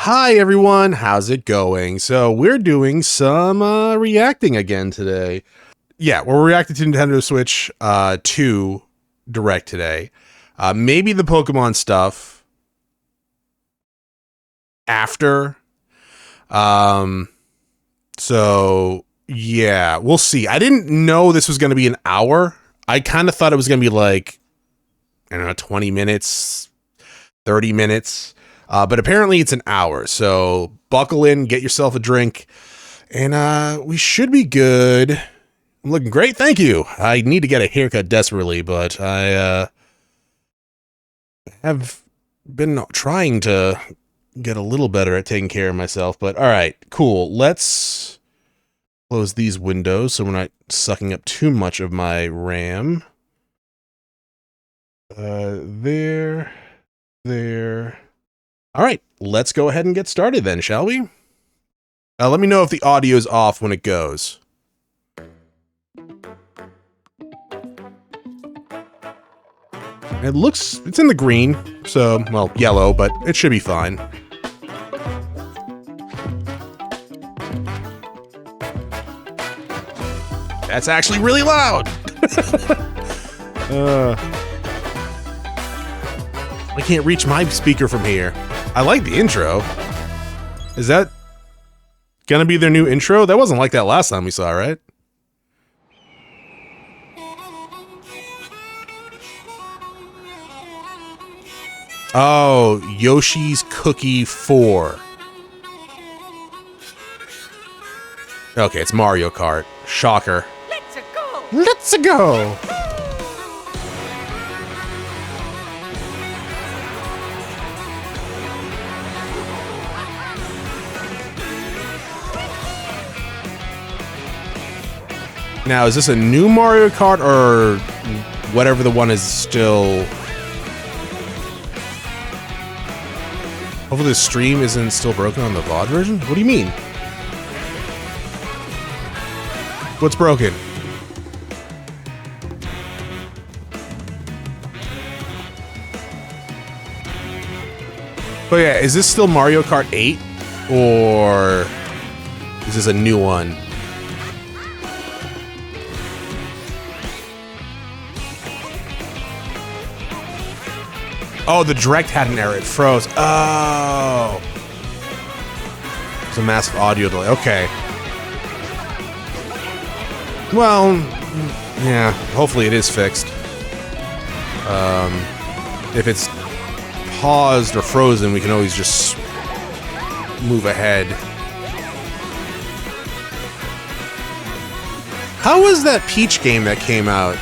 Hi everyone, how's it going? So we're doing some reacting again today. Yeah, we're reacting to Nintendo Switch 2 Direct today. Maybe the Pokemon stuff after. So yeah, we'll see. I didn't know this was going to be an hour. I kind of thought it was going to be like, I don't know, 20 minutes, 30 minutes. But apparently it's an hour, so buckle in, get yourself a drink, and we should be good. I'm looking great, thank you. I need to get a haircut desperately, but I have been trying to get a little better at taking care of myself. But all right, cool. Let's close these windows so we're not sucking up too much of my RAM. There. All right, let's go ahead and get started then, shall we? Let me know if the audio's off when it goes. It's in the green, so, well, yellow, but it should be fine. That's actually really loud! I can't reach my speaker from here. I like the intro. Is that gonna be their new intro? That wasn't like that last time we saw, right? Oh, Yoshi's Cookie 4. Okay, it's Mario Kart. Shocker. Let's go! Now, is this a new Mario Kart or whatever the one is still? Hopefully the stream isn't still broken on the VOD version? What do you mean? What's broken? But yeah, is this still Mario Kart 8? Or is this a new one? Oh, the Direct had an error. It froze. Oh. It's a massive audio delay. Okay. Well, yeah. Hopefully it is fixed. If it's paused or frozen, we can always just move ahead. How was that Peach game that came out?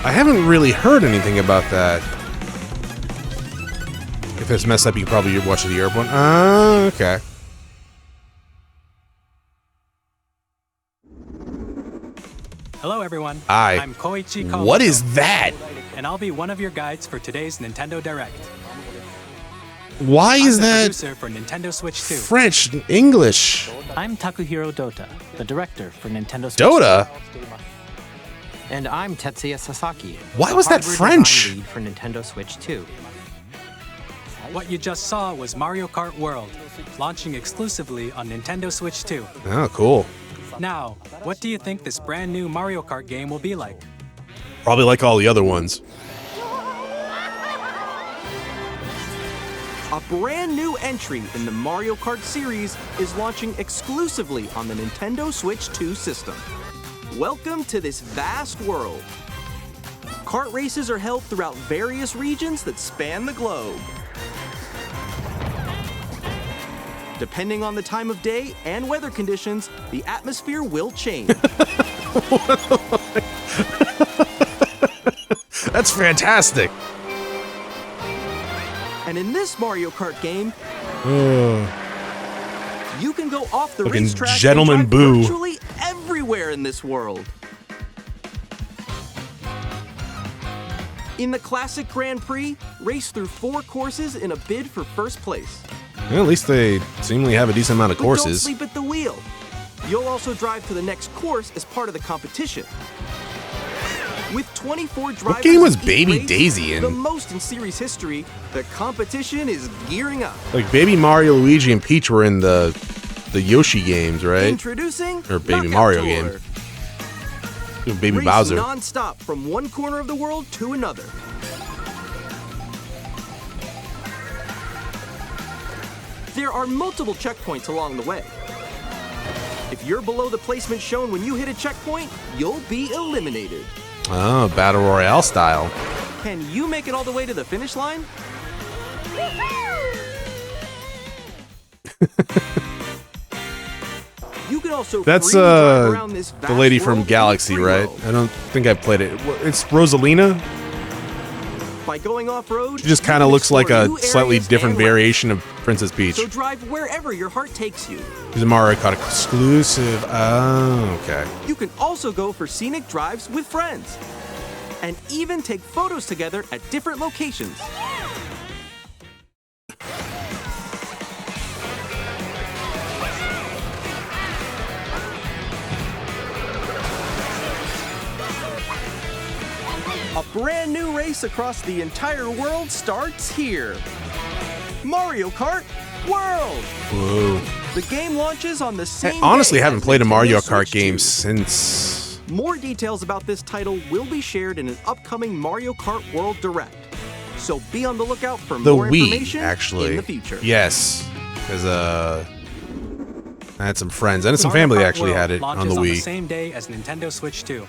I haven't really heard anything about that. If it's messed up, you can probably watch the Europe one. Okay. Hello everyone. Hi. I'm Koichi Kawamoto. What is that? And I'll be one of your guides for today's Nintendo Direct. Why is I'm the that producer for Nintendo Switch 2. French, English? I'm Takuhiro Dota, the director for Nintendo Switch Dota? 2. And I'm Tetsuya Sasaki. Why the was that hardware French? design lead for Nintendo Switch 2. What you just saw was Mario Kart World, launching exclusively on Nintendo Switch 2. Oh, cool. Now, what do you think this brand new Mario Kart game will be like? Probably like all the other ones. A brand new entry in the Mario Kart series is launching exclusively on the Nintendo Switch 2 system. Welcome to this vast world. Kart races are held throughout various regions that span the globe. Depending on the time of day and weather conditions, the atmosphere will change. That's fantastic. And in this Mario Kart game, you can go off the Fucking racetrack Gentleman and drive Boo. virtually everywhere in this world. In the classic Grand Prix, race through 4 courses in a bid for first place. Well, at least they seemingly have a decent amount of But courses. don't sleep at the wheel. You'll also drive to the next course as part of the competition. With 24 drivers game was in each Baby race, Daisy in? the most in series history, the competition is gearing up. Like Baby Mario, Luigi, and Peach were in the Yoshi games, right? Introducing Or Baby Knockout Mario Tour. game. Baby Race Bowser. non-stop from one corner of the world to another. There are multiple checkpoints along the way. If you're below the placement shown when you hit a checkpoint, you'll be eliminated. Oh, Battle Royale style. Can you make it all the way to the finish line? You can also That's freely drive around this the vast lady from world Galaxy, in free right? roam. I don't think I've played it. It's Rosalina. By going off-road, She just you kind of can looks like explore a new slightly areas different and routes. variation of Princess Peach. So drive wherever your heart takes you. She's a Mario Kart exclusive. Oh, okay. You can also go for scenic drives with friends. And even take photos together at different locations. A brand new race across the entire world starts here. Mario Kart World! Whoa. The game launches on the I same honestly day haven't as played a Nintendo Mario Switch Kart game 2. since More details about this title will be shared in an upcoming Mario Kart World Direct. So be on the lookout for the more Wii, information actually. in the future. Yes. Because I had some friends and some Mario family Kart actually World had it on launches the on the Wii. same day as Nintendo Switch 2.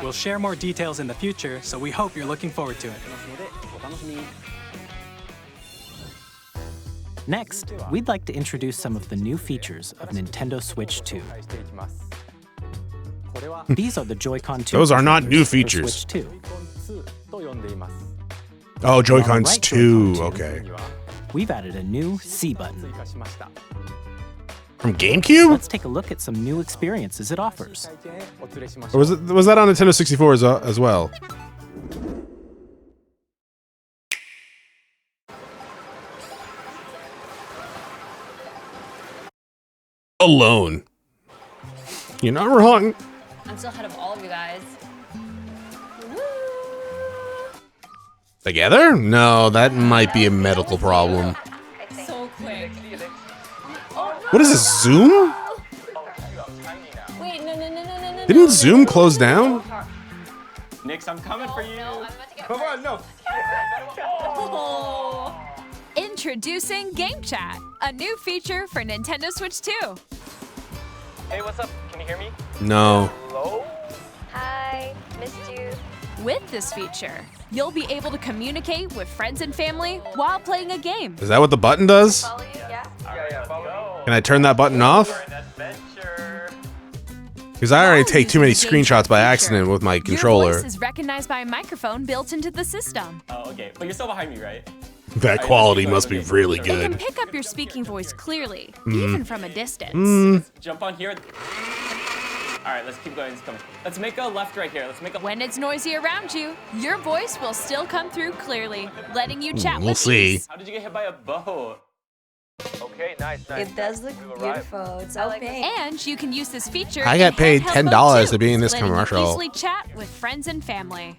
We'll share more details in the future, so we hope you're looking forward to it. Next, we'd like to introduce some of the new features of Nintendo Switch 2. These are the Joy-Con 2. Those are not new controllers for features. Switch 2. Oh, Joy-Cons right 2. Joy-Con 2. Okay. We've added a new C button. From GameCube? Let's take a look at some new experiences it offers. Or was that on Nintendo 64 as well? Alone. You're not wrong. I'm still ahead of all of you guys. Together? No, that might be a medical problem. So quick. What is this, Zoom? Wait, no. Didn't Zoom close down? Nix, I'm coming for you. No, I'm about to get Come on, no. Oh. Introducing Game Chat, a new feature for Nintendo Switch 2. Hey, what's up? Can you hear me? No. Hello? Hi, missed you. With this feature, you'll be able to communicate with friends and family while playing a game. Is that what the button does? Follow you, yeah? Yeah, follow. Can I turn that button off? An adventure. Because I already While take too many using the Game screenshots Chat by feature, accident with my Your controller. voice is recognized by a microphone built into the system. Oh, okay. But you're still behind me, right? That quality must be really It can good. pick up your speaking voice clearly, even from a distance. Jump on here. All right, let's keep going. Let's make a left right here. Let's make a. When it's noisy around you, your voice will still come through clearly, letting you chat We'll with see. ease. How did you get hit by a boat? Okay, nice. It does look beautiful. It's all pink. And you can use this feature. I got in paid handheld mode $10 too, to be in this letting you commercial. easily chat with friends and family.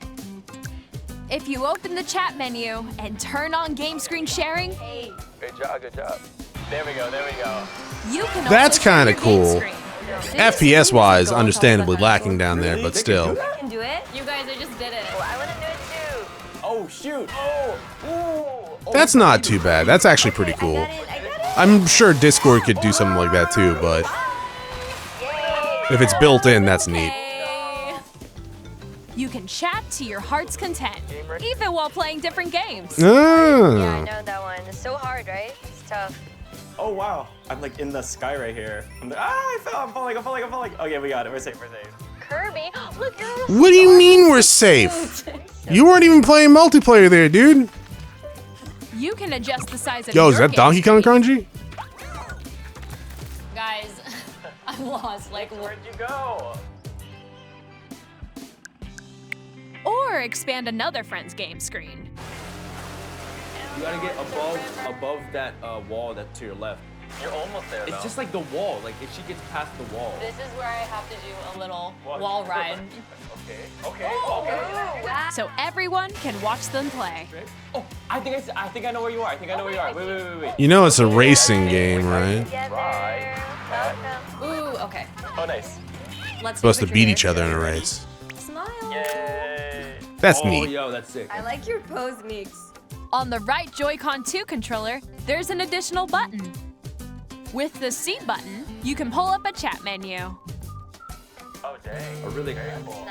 If you open the chat menu and turn on game screen sharing, Good job, good job. There we go, there we go. you can That's also share kinda your game cool. screen. FPS wise, understandably lacking down there, but still. I can do it. You guys, I just did it. Oh, I want to do it too. Oh, shoot. Oh, ooh. Oh, That's not too bad. That's actually pretty cool. I got it. I'm sure Discord could do something like that too, but if it's built in, that's neat. Hey. You can chat to your heart's content, even while playing different games. Yeah, I Oh. know that one. It's so hard, right? It's tough. Oh, wow. I'm like in the sky right here. I'm like, I fell. I'm falling. Okay, we got it. We're safe. Kirby, look, you're What do you mean we're safe? You weren't even playing multiplayer there, dude. You can adjust the size of Yo, your is that game Donkey Kong screen. Crunchy? Guys, I'm lost. Like, Where'd you go? Or expand another friend's game screen. You gotta get above that wall that's to your left. You're almost there, It's just like the wall. Like if she gets past the wall. This is where I have to do a little wall ride. Okay. So everyone can watch them play. Oh, I think I know where you are. I think I know where you are. Wait. You know it's a racing game, right? Together. Welcome. Ooh, okay. Oh, nice. Let's Supposed do to the beat trigger. each other in a race. Smile. Yay. That's Oh, neat. yo, that's sick. I like your pose, Meeks. On the right Joy-Con 2 controller, there's an additional button. With the C button, you can pull up a chat menu. Oh, dang. Oh, really? Wait,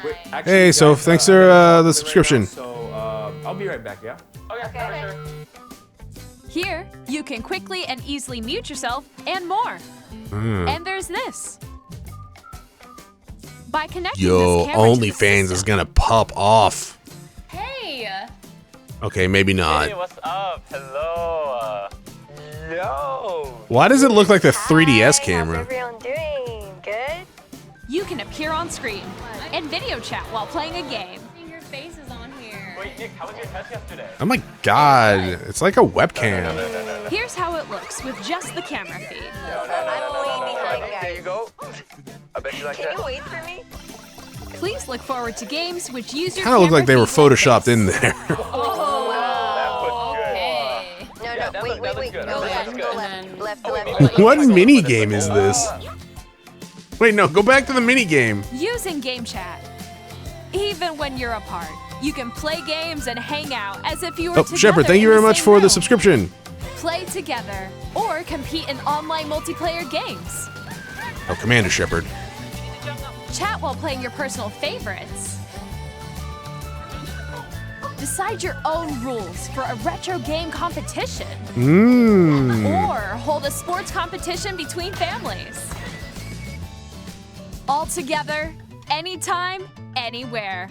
Nice. actually, Hey, so guys, thanks for right the subscription. now, so I'll be right back. Yeah. Okay, for sure. Here, you can quickly and easily mute yourself and more. And there's this. By connecting Yo, this camera to the OnlyFans is system- gonna pop off. Hey. Okay, maybe not. Hey, what's up? Hello. Yo. Why does it look like the Hi, 3DS how's camera? everyone doing? Good? You can appear on screen and video chat while playing a game. Your face is on here. Wait, Nick, how was your test yesterday? Oh my god, it's like a webcam. Here's how it looks with just the camera feed. I'm way behind, There guys. you go. I bet you like Can that. you wait for me? Please look forward to games which use your Kind of looked like they were camera feed photoshopped in like there. Oh, That okay. No, Yeah, that wait, looks wait. good. Go That left, looks go good. left. What mini game is this? Wait, no, go back to the mini game. this. Using game chat. Even when you're apart, you can play games and hang out as if you were Oh, together Shepard, thank you in very the much same for the room. subscription. Play together or compete in online multiplayer games. Oh, Commander Shepard. Chat while playing your personal favorites. Decide your own rules for a retro game competition. Or hold a sports competition between families. All together, anytime, anywhere.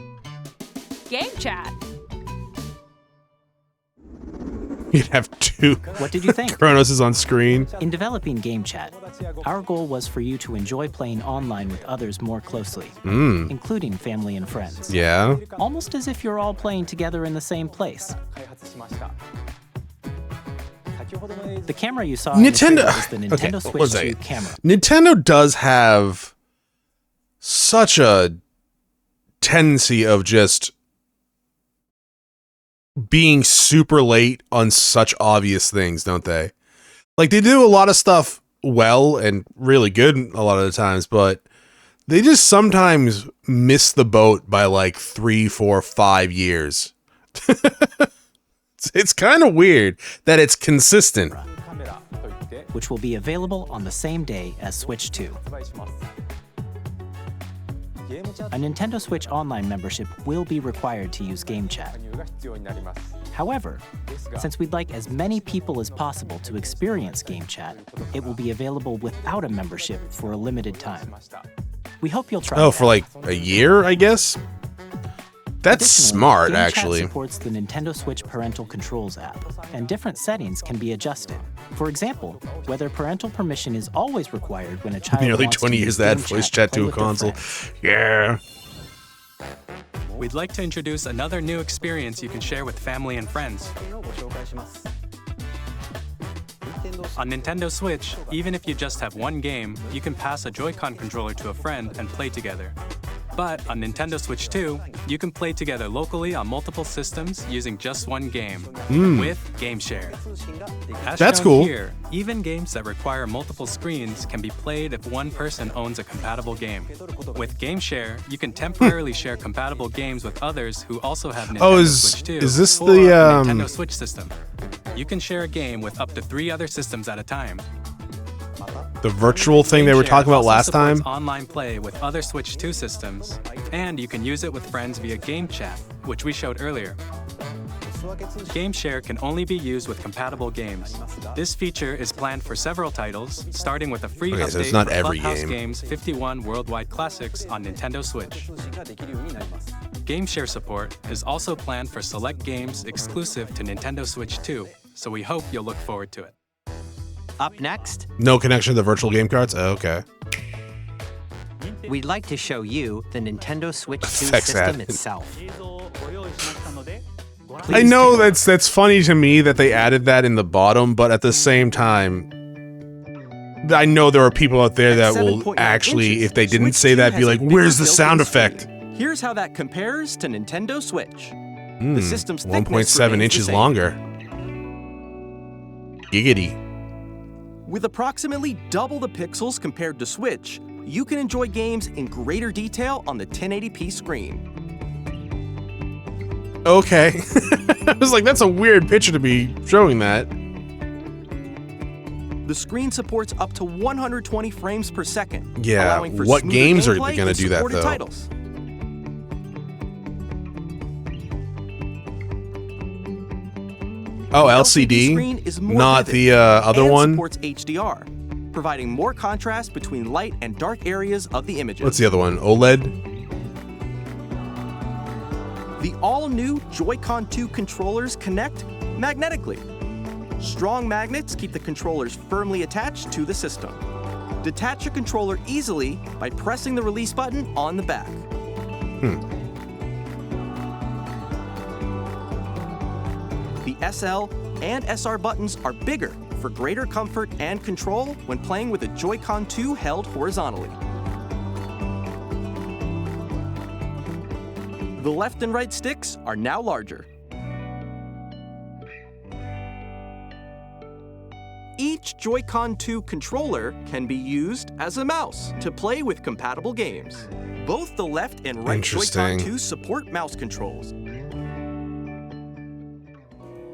Game chat. You'd have two What did you think? Chronos is on screen. In developing Game Chat, our goal was for you to enjoy playing online with others more closely, including family and friends. Yeah. Almost as if you're all playing together in the same place. The camera you saw in the Nintendo. trailer is the Okay, Nintendo one Switch 2 second. camera. Nintendo does have such a tendency of just being super late on such obvious things, don't they? Like, they do a lot of stuff well and really good a lot of the times, but they just sometimes miss the boat by like 3, 4, 5 years. It's kind of weird that it's consistent. which will be available on the same day as Switch 2. A Nintendo Switch Online membership will be required to use Game Chat. However, since we'd like as many people as possible to experience Game Chat, it will be available without a membership for a limited time. We hope you'll try Oh, it for out. like a year, I guess? That's Additionally, smart, Game Chat actually. supports the Nintendo Switch Parental Controls app, and different settings can be adjusted. For example, whether parental permission is always required when a child Nearly wants 20 to years use to add Game voice Chat chat to a play with their console. friends. Yeah. We'd like to introduce another new experience you can share with family and friends. On Nintendo Switch, even if you just have one game, you can pass a Joy-Con controller to a friend and play together. But on Nintendo Switch 2, you can play together locally on multiple systems using just one game, with Game Share. As That's shown cool. Here, even games that require multiple screens can be played if one person owns a compatible game. With Game Share, you can temporarily share compatible games with others who also have Nintendo Oh, is- Switch 2 is this or the, a Nintendo Switch system. You can share a game with up to 3 other systems at a time. The virtual thing they were GameShare talking about also last supports time. online play with other Switch 2 systems, and you can use it with friends via Game Chat, which we showed earlier. Game Share can only be used with compatible games. This feature is planned for several titles, starting with a free Okay, update so it's not for every Clubhouse game. Games 51 Worldwide Classics on Nintendo Switch. Game Share support is also planned for select games exclusive to Nintendo Switch 2, so we hope you'll look forward to it. Up next, No connection to the virtual game cards? Oh, okay. we'd like to show you the Nintendo Switch 2 Sex system ad. itself. I know that's funny to me that they added that in the bottom, but at the same time, I know there are people out there that will 7.9 actually, inches, if they didn't Switch say 2 that, be has a like, bigger where's the built-in sound screen. effect? Here's how that compares to Nintendo Switch. The system's thickness 1.7 remains the inches same. longer. Giggity. With approximately double the pixels compared to Switch, you can enjoy games in greater detail on the 1080p screen. Okay. I was like, that's a weird picture to be showing that. The screen supports up to 120 frames per second. Yeah, allowing for what smoother games are gameplay gonna and do that, supported though? Titles. Oh, The LCD? screen is more Not vivid the other and one? supports HDR, providing more contrast between light and dark areas of the images. What's the other one? OLED? The all-new Joy-Con 2 controllers connect magnetically. Strong magnets keep the controllers firmly attached to the system. Detach your controller easily by pressing the release button on the back. The SL and SR buttons are bigger for greater comfort and control when playing with a Joy-Con 2 held horizontally. The left and right sticks are now larger. Each Joy-Con 2 controller can be used as a mouse to play with compatible games. Both the left and right Joy-Con Interesting. 2 support mouse controls.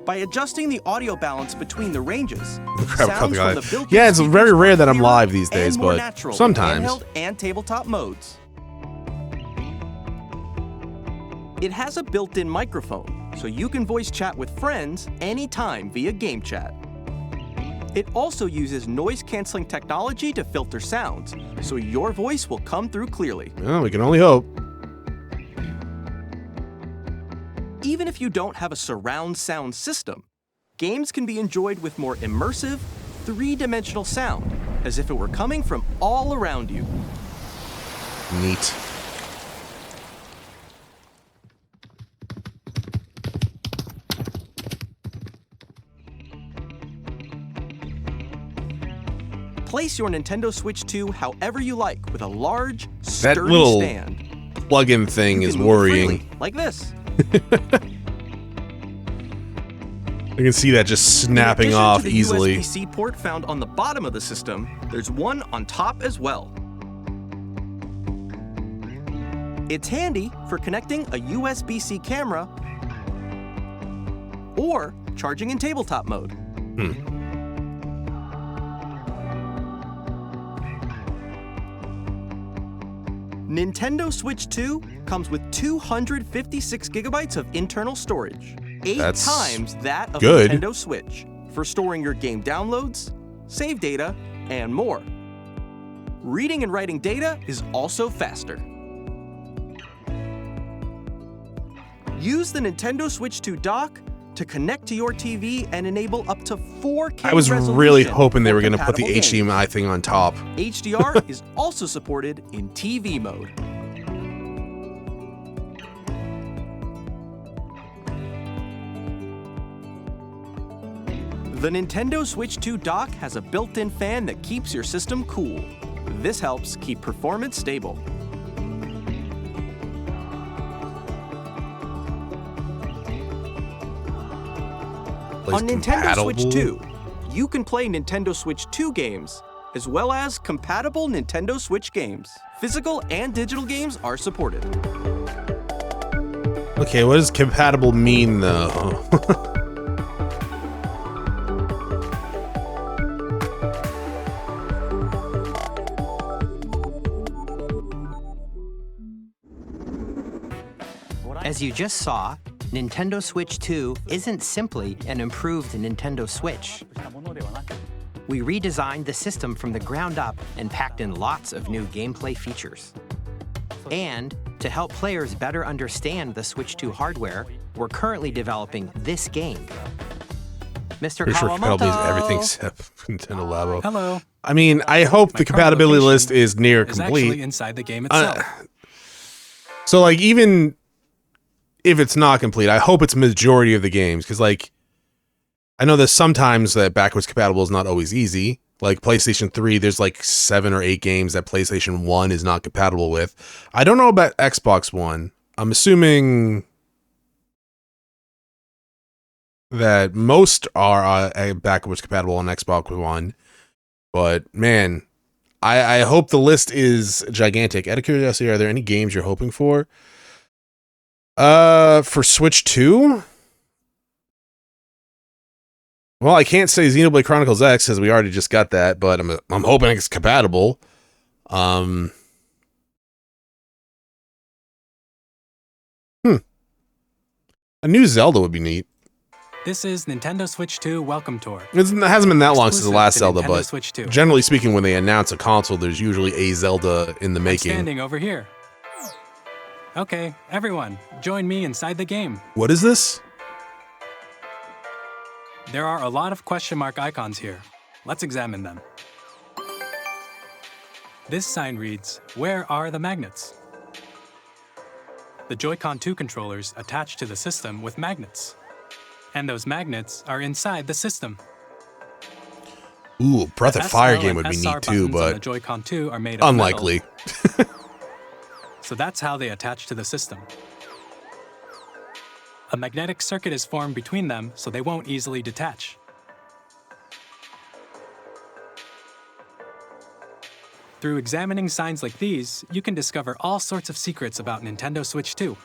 By adjusting the audio balance between the ranges, Crap, sounds cut from the the guy. built-in Yeah, it's speakers very are rare that I'm clearer live these days, and more but natural in sometimes. handheld and tabletop modes. It has a built-in microphone, so you can voice chat with friends anytime via game chat. It also uses noise-canceling technology to filter sounds, so your voice will come through clearly. Well, we can only hope. Even if you don't have a surround sound system, games can be enjoyed with more immersive, three-dimensional sound, as if it were coming from all around you. Neat. Place your Nintendo Switch 2 however you like with a large, That sturdy little stand. plug-in thing You is can move it worrying. freely, like this. I can see that just snapping In addition off to the easily. USB-C port found on the bottom of the system, there's one on top as well. It's handy for connecting a USB-C camera or charging in tabletop mode. Nintendo Switch 2 comes with 256 gigabytes of internal storage, 8 That's times that of good. Nintendo Switch, for storing your game downloads, save data, and more. Reading and writing data is also faster. Use the Nintendo Switch 2 dock to connect to your TV and enable up to 4K I was resolution really hoping they for were going to put the compatible games. HDMI thing on top. HDR is also supported in TV mode. The Nintendo Switch 2 dock has a built-in fan that keeps your system cool. This helps keep performance stable. On Nintendo Switch 2, you can play Nintendo Switch 2 games, as well as compatible Nintendo Switch games. Physical and digital games are supported. Okay, what does compatible mean, though? As you just saw, Nintendo Switch 2 isn't simply an improved Nintendo Switch. We redesigned the system from the ground up and packed in lots of new gameplay features. And to help players better understand the Switch 2 hardware, we're currently developing this game. Mr. Pretty sure compatibility is everything Kawamoto. except Nintendo Labo. Hello. I mean, I hope My the current compatibility location list is near Is actually complete. inside the game itself. So, like, even if it's not complete, I hope it's majority of the games, because, like, I know there's sometimes that backwards compatible is not always easy, Like PlayStation 3, there's like 7 or 8 games that PlayStation 1 is not compatible with. I don't know about Xbox One. I'm assuming that most are backwards compatible on Xbox One. But man, I hope the list is gigantic. Out of curiosity, are there any games you're hoping for? For Switch 2? Well, I can't say Xenoblade Chronicles X because we already just got that, but I'm hoping it's compatible. A new Zelda would be neat. This is Nintendo Switch 2 Welcome Tour. It hasn't been that long since the Exclusive last to Zelda, Nintendo but Switch 2. generally speaking, when they announce a console, there's usually a Zelda in the I'm making. standing over here. Okay, everyone, join me inside the game. What is this? There are a lot of question mark icons here. Let's examine them. This sign reads, "Where are the magnets?" The Joy-Con 2 controllers attach to the system with magnets. And those magnets are inside the system. Ooh, Breath of The Fire SL game and would be SR neat too, buttons on the but Joy-Con 2 are made of unlikely. metal. So that's how they attach to the system. A magnetic circuit is formed between them, so they won't easily detach. Through examining signs like these, you can discover all sorts of secrets about Nintendo Switch 2.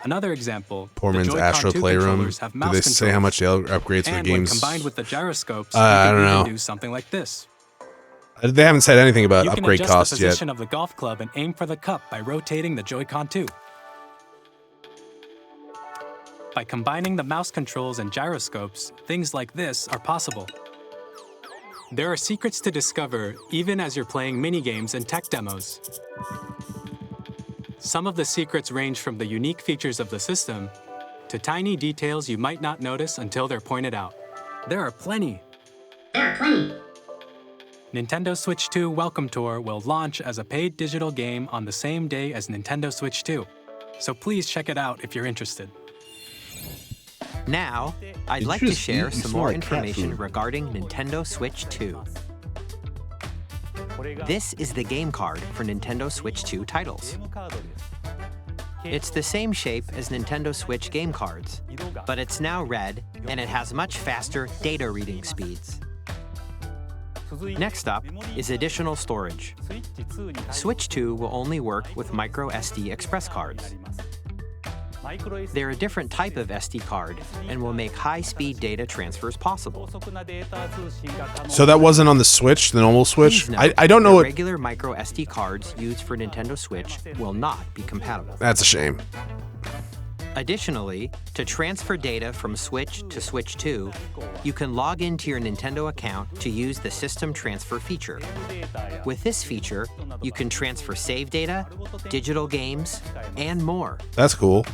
Another example, Poor the man's Joy-Con Astro 2 Playroom. controllers have Do mouse they say how controls. much the upgrades for And games? when combined with the gyroscopes, I you don't can even know. do something like this. They haven't said anything about You can upgrade adjust costs the yet. position of the golf club and aim for the cup by rotating the Joy-Con 2. By combining the mouse controls and gyroscopes, things like this are possible. There are secrets to discover even as you're playing minigames and tech demos. Some of the secrets range from the unique features of the system to tiny details you might not notice until they're pointed out. There are plenty. Nintendo Switch 2 Welcome Tour will launch as a paid digital game on the same day as Nintendo Switch 2. So please check it out if you're interested. Now, I'd Did like you to just share eat? You some smell more like cat information food. regarding Nintendo Switch 2. This is the game card for Nintendo Switch 2 titles. It's the same shape as Nintendo Switch game cards, but it's now red and it has much faster data reading speeds. Next up is additional storage. Switch 2 will only work with micro SD express cards. They're a different type of SD card and will make high-speed data transfers possible. So that wasn't on the Switch, the normal Switch? Please note I don't know that what... regular micro SD cards used for Nintendo Switch will not be compatible. That's a shame. Additionally, to transfer data from Switch to Switch 2, you can log into your Nintendo account to use the System Transfer feature. With this feature, you can transfer save data, digital games, and more. That's cool.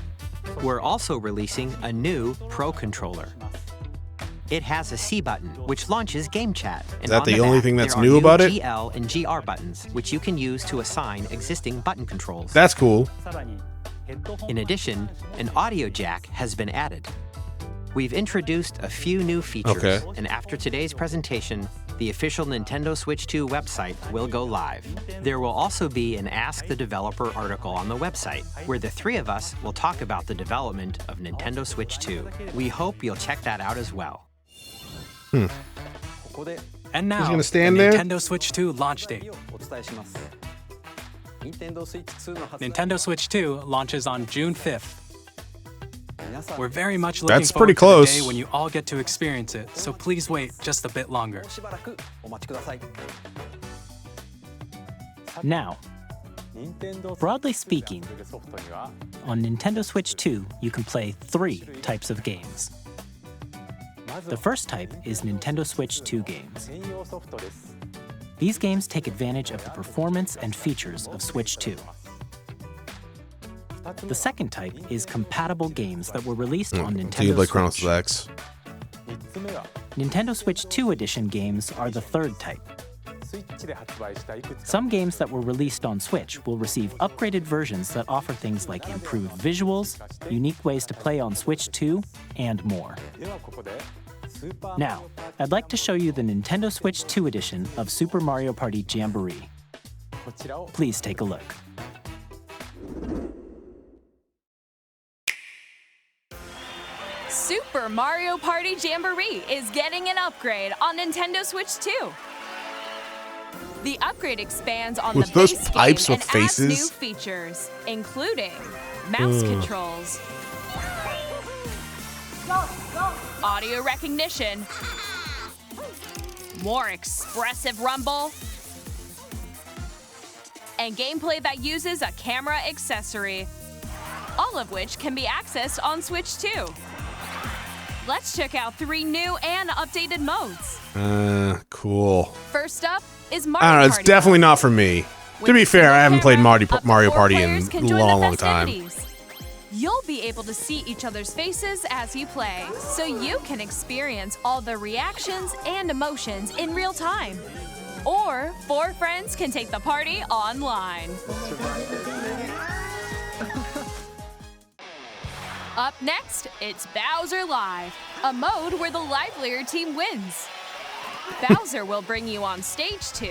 We're also releasing a new Pro controller. It has a C button, which launches Game Chat. And that on the only back, thing that's there are new about it? GL and GR buttons, which you can use to assign existing button controls. That's cool. In addition, an audio jack has been added. We've introduced a few new features, Okay. and after today's presentation, the official Nintendo Switch 2 website will go live. There will also be an Ask the Developer article on the website, where the three of us will talk about the development of Nintendo Switch 2. We hope you'll check that out as well. And now, gonna stand the there? Nintendo Switch 2 launch date. Nintendo Switch 2 launches on June 5th. We're very much looking That's forward pretty to close. the day when you all get to experience it, so please wait just a bit longer. Now, broadly speaking, on Nintendo Switch 2, you can play 3 types of games. The first type is Nintendo Switch 2 games. These games take advantage of the performance and features of Switch 2. The second type is compatible games that were released on Nintendo Xenoblade Chronos Switch. X. Nintendo Switch 2 Edition games are the third type. Some games that were released on Switch will receive upgraded versions that offer things like improved visuals, unique ways to play on Switch 2, and more. Now, I'd like to show you the Nintendo Switch 2 edition of Super Mario Party Jamboree. Please take a look. Super Mario Party Jamboree is getting an upgrade on Nintendo Switch 2. The upgrade expands on With the those base pipes game with and adds faces? new features, including mouse controls, audio recognition, more expressive rumble, and gameplay that uses a camera accessory, all of which can be accessed on Switch 2. Let's check out 3 new and updated modes. Cool. First up is Mario I don't know, it's Party definitely mode. not for me. With To be the fair, I haven't single played camera, up to Mario 4 Party in players can a join the long time. festivities. You'll be able to see each other's faces as you play, so you can experience all the reactions and emotions in real time. Or 4 friends can take the party online. Up next, it's Bowser Live, a mode where the livelier team wins. Bowser will bring you on stage 2,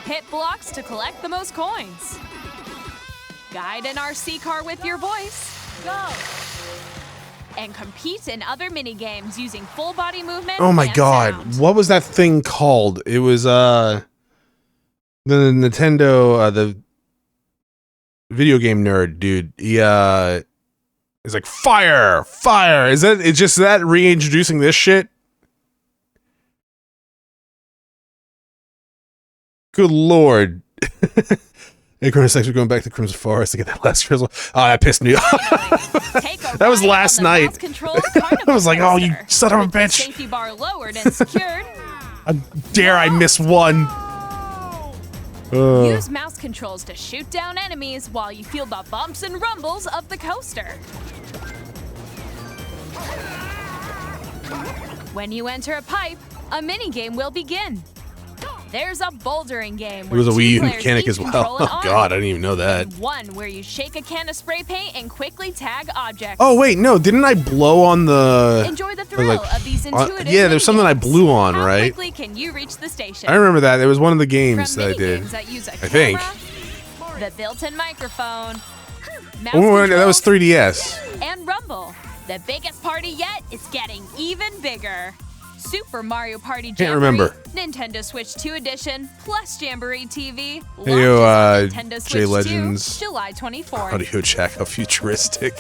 hit blocks to collect the most coins, guide an RC car with your voice, go, and compete in other mini-games using full body movement. Oh my and god, sound. what was that thing called? It was the Nintendo the video game nerd dude. He is like fire. Is that it's just that reintroducing this shit? Good lord. Hey, Chronos, thanks for going back to Crimson Forest to get that last crystal. Oh, that pissed me off. Take a That was ride last on the night. mouse-controlled carnival I was like, oh, you coaster. son of a With the bitch. Safety bar lowered and secured. How dare I miss one? Use mouse controls to shoot down enemies while you feel the bumps and rumbles of the coaster. When you enter a pipe, a minigame will begin. There's a bouldering game It where was a 2 Wii U players mechanic each as well. control an Oh arm, god, I didn't even know that. and one where you shake a can of spray paint and quickly tag objects. Oh wait, no, didn't I blow on the Enjoy the thrill of these intuitive yeah, there's something I minigames. blew on, How right? quickly can you reach the station? I remember that. It was one of the games From that I did. minigames that use a I think. camera, the built-in microphone, mouse Oh, that was controls, 3DS. and rumble. The biggest party yet is getting even bigger. Super Mario Party Jamboree, remember. Nintendo Switch 2 Edition, plus Jamboree TV. Hey, yo, launches on Nintendo Switch J 2, Legends. July 24th. Audio jack, how futuristic.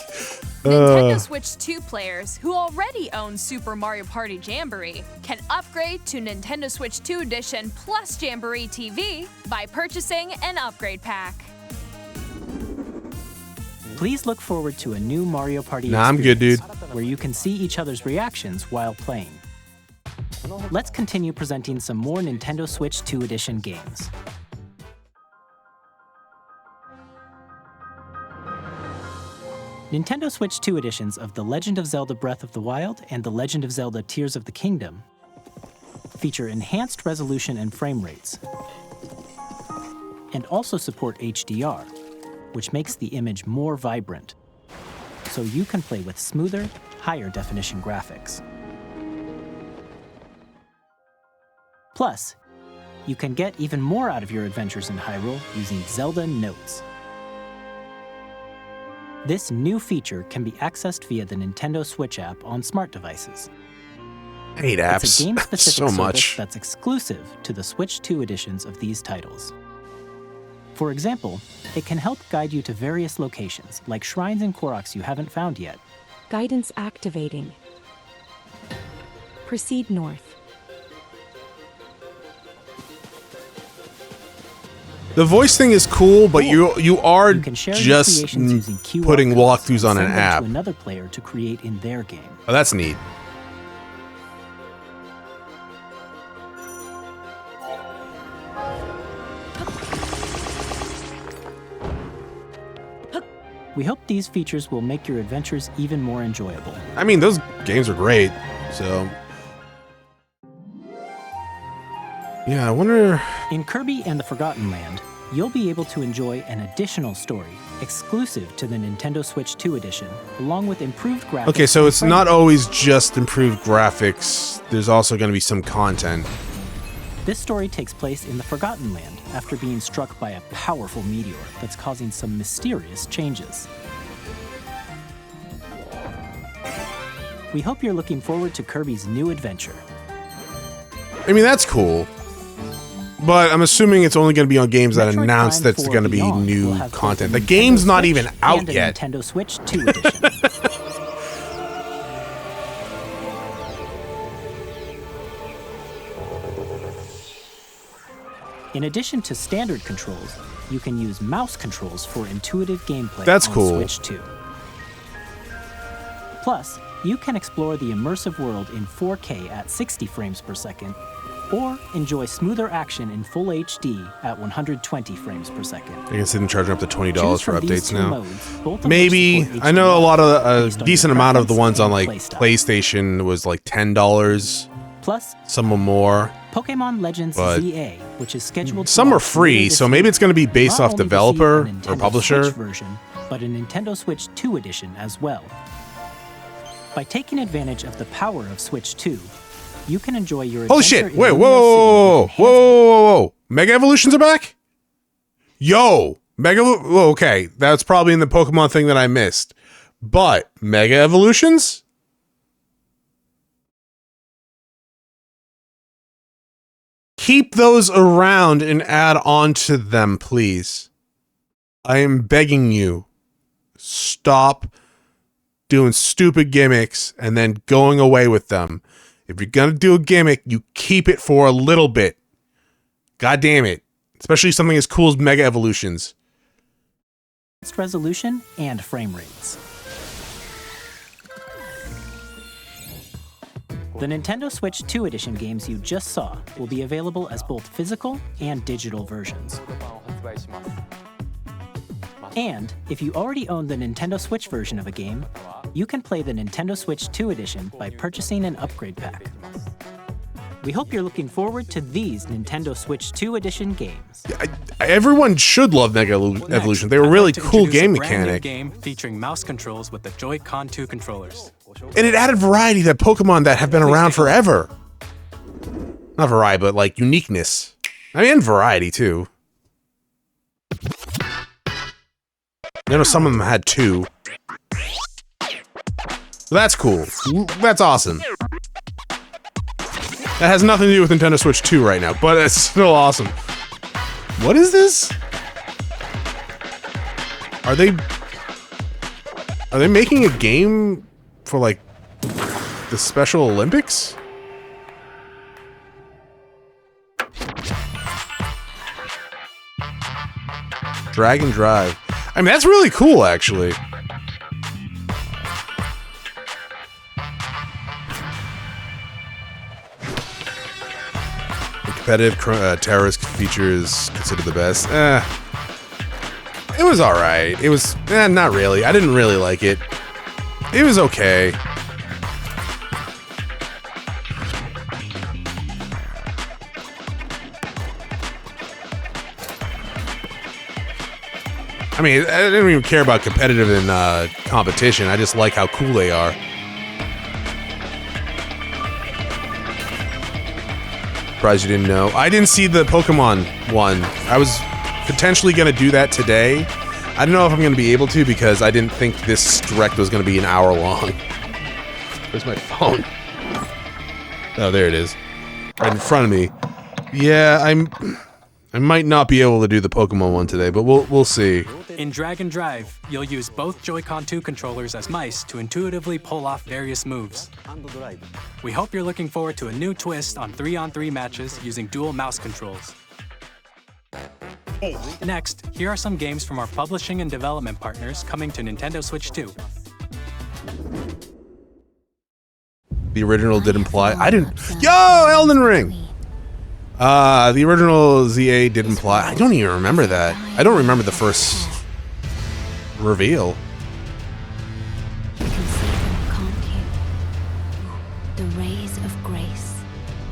Nintendo Switch 2 players who already own Super Mario Party Jamboree can upgrade to Nintendo Switch 2 Edition plus Jamboree TV by purchasing an upgrade pack. Please look forward to a new Mario Party Nah, I'm good, dude. experience where you can see each other's reactions while playing. Let's continue presenting some more Nintendo Switch 2 Edition games. Nintendo Switch 2 editions of The Legend of Zelda Breath of the Wild and The Legend of Zelda Tears of the Kingdom feature enhanced resolution and frame rates, and also support HDR, which makes the image more vibrant, so you can play with smoother, higher definition graphics. Plus, you can get even more out of your adventures in Hyrule using Zelda Notes. This new feature can be accessed via the Nintendo Switch app on smart devices. I hate It's a apps game-specific so service much. that's exclusive to the Switch 2 editions of these titles. For example, it can help guide you to various locations, like shrines and Koroks you haven't found yet. Guidance activating. Proceed north. The voice thing is cool, but you are You can share your just creations using QR putting codes walkthroughs on and an send them app. to another player to create in their game. Oh, that's neat. We hope these features will make your adventures even more enjoyable. I mean, those games are great, so... Yeah, I wonder... In Kirby and the Forgotten Land, you'll be able to enjoy an additional story exclusive to the Nintendo Switch 2 edition, along with improved graphics. Okay, so and it's frame not rate. always just improved graphics. There's also going to be some content. This story takes place in the Forgotten Land after being struck by a powerful meteor that's causing some mysterious changes. We hope you're looking forward to Kirby's new adventure. I mean, that's cool. But I'm assuming it's only going to be on games that Metroid announce Prime that's 4 going to be Beyond will new have both content. a The game's Nintendo not Switch even and out a yet. Nintendo Switch 2 edition. In addition to standard controls, you can use mouse controls for intuitive gameplay That's on cool. Switch 2. Plus, you can explore the immersive world in 4K at 60 frames per second, or enjoy smoother action in full HD at 120 frames per second. I can see them charging up to $20 Choose for from these updates two now. modes, both of which Maybe. support I know a lot of based a on decent your amount of the ones preference on and like playstyle. PlayStation was like $10. Plus, Some are more. Pokemon Legends But ZA, which is scheduled to Some are launch free, later this so maybe year, it's going to be based not off only receive developer a or Nintendo publisher. Switch version, but a Nintendo Switch 2 edition as well. By taking advantage of the power of Switch 2, you can enjoy your Holy adventure shit! in Wait, Lumio whoa, City whoa, with enhanced whoa! Mega Evolutions are back? Yo! Whoa, okay. That's probably in the Pokemon thing that I missed. But, Mega Evolutions? Keep those around and add on to them, please. I am begging you. Stop doing stupid gimmicks and then going away with them. If you're gonna do a gimmick, you keep it for a little bit. God damn it. Especially something as cool as Mega Evolutions. resolution and frame rates. The Nintendo Switch 2 edition games you just saw will be available as both physical and digital versions. And if you already own the Nintendo Switch version of a game, you can play the Nintendo Switch 2 edition by purchasing an upgrade pack. We hope you're looking forward to these Nintendo Switch 2 edition games. Everyone should love Mega Evolution. They were a really cool game A brand new mechanic. game featuring mouse controls with the Joy-Con 2 controllers. And it added variety to Pokemon that have been around forever. Not variety, but like uniqueness. I mean, and variety too. You know, some of them had two. So that's cool. That's awesome. That has nothing to do with Nintendo Switch 2 right now, but it's still awesome. What is this? Are they making a game for like the Special Olympics? Drag and Drive. I mean, that's really cool, actually. The competitive terrorist feature is considered the best. It was alright. It was, not really. I didn't really like it. It was okay. I mean, I didn't even care about competitive and competition. I just like how cool they are. Surprised you didn't know. I didn't see the Pokemon one. I was potentially going to do that today. I don't know if I'm going to be able to because I didn't think this direct was going to be an hour long. Where's my phone? Oh, there it is. Right in front of me. Yeah, I might not be able to do the Pokemon one today, but we'll see. In Drag and Drive, you'll use both Joy-Con 2 controllers as mice to intuitively pull off various moves. We hope you're looking forward to a new twist on 3-on-3 matches using dual mouse controls. Next, here are some games from our publishing and development partners coming to Nintendo Switch 2. The original didn't play. I didn't. Yo, Elden Ring! The original ZA didn't play. I don't even remember that. I don't remember the first reveal. You can see them, can't you? The rays of grace.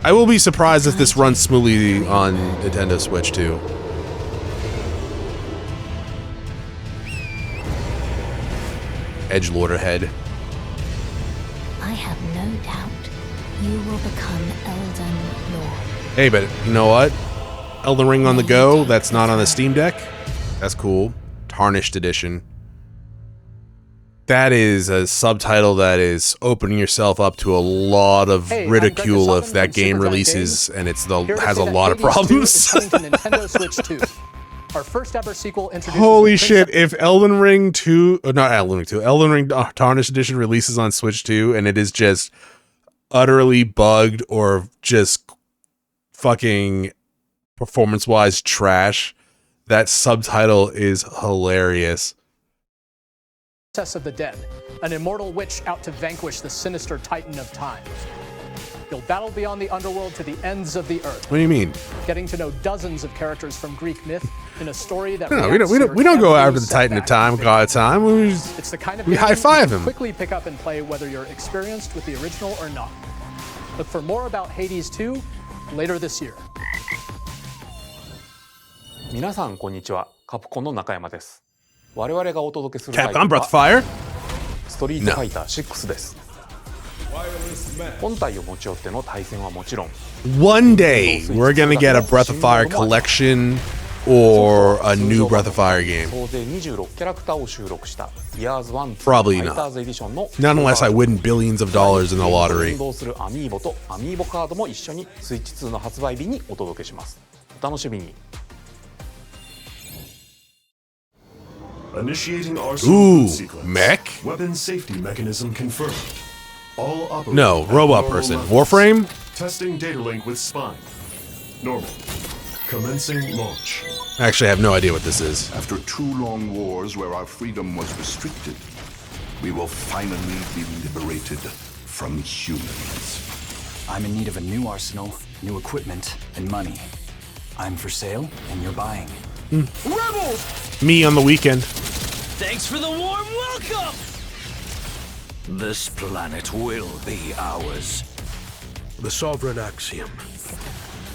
I will be surprised if this runs smoothly on Nintendo Switch 2. edgelorder head. I have no doubt you will become Elden Lord. Hey, but you know what? Elden Ring on the go, that's not on the Steam Deck. That's cool. Tarnished edition. That is a subtitle that is opening yourself up to a lot of ridicule if that game releases and it's has a lot of problems. Nintendo Switch 2. Our first ever sequel introduces Holy shit, if Elden Ring 2, not Elden Ring 2, Elden Ring Tarnished Edition releases on Switch 2 and it is just utterly bugged or just fucking performance-wise trash, that subtitle is hilarious. Princess of the Dead, an immortal witch out to vanquish the sinister titan of time. You'll battle beyond the underworld to the ends of the earth. What do you mean? Getting to know dozens of characters from Greek myth in a story that no, we don't go after the Titan of Time, God of Time. It's the kind of we high five him. Quickly pick up and play whether you're experienced with the original or not. Look for more about Hades 2 later this year. 皆さんこんにちは。カプコンの中山です。我々がお届けするタイト Capcom ル Breath は of Fire? ストリートファイター6です。本体を持ち寄っての対戦はもちろん One day we're gonna get a Breath of Fire collection or a new Breath of Fire game. 総勢26キャラクターを収録した Years 1 Probably not. Fighters Edition の Not unless I win billions of dollars in the lottery. 連動するアミーボとアミーボカードも一緒にスイッチ2の発売日にお届けします。お楽しみに。Initiating Ooh, sequence. mech? Weapon safety mechanism confirmed. All operators No, robot person. Warframe? Testing data link with spine. Normal. Commencing launch. I actually have no idea what this is. After 2 long wars where our freedom was restricted, we will finally be liberated from humans. I'm in need of a new arsenal, new equipment, and money. I'm for sale, and you're buying. Rebels! Me on the weekend. Thanks for the warm welcome! This planet will be ours. The sovereign axiom.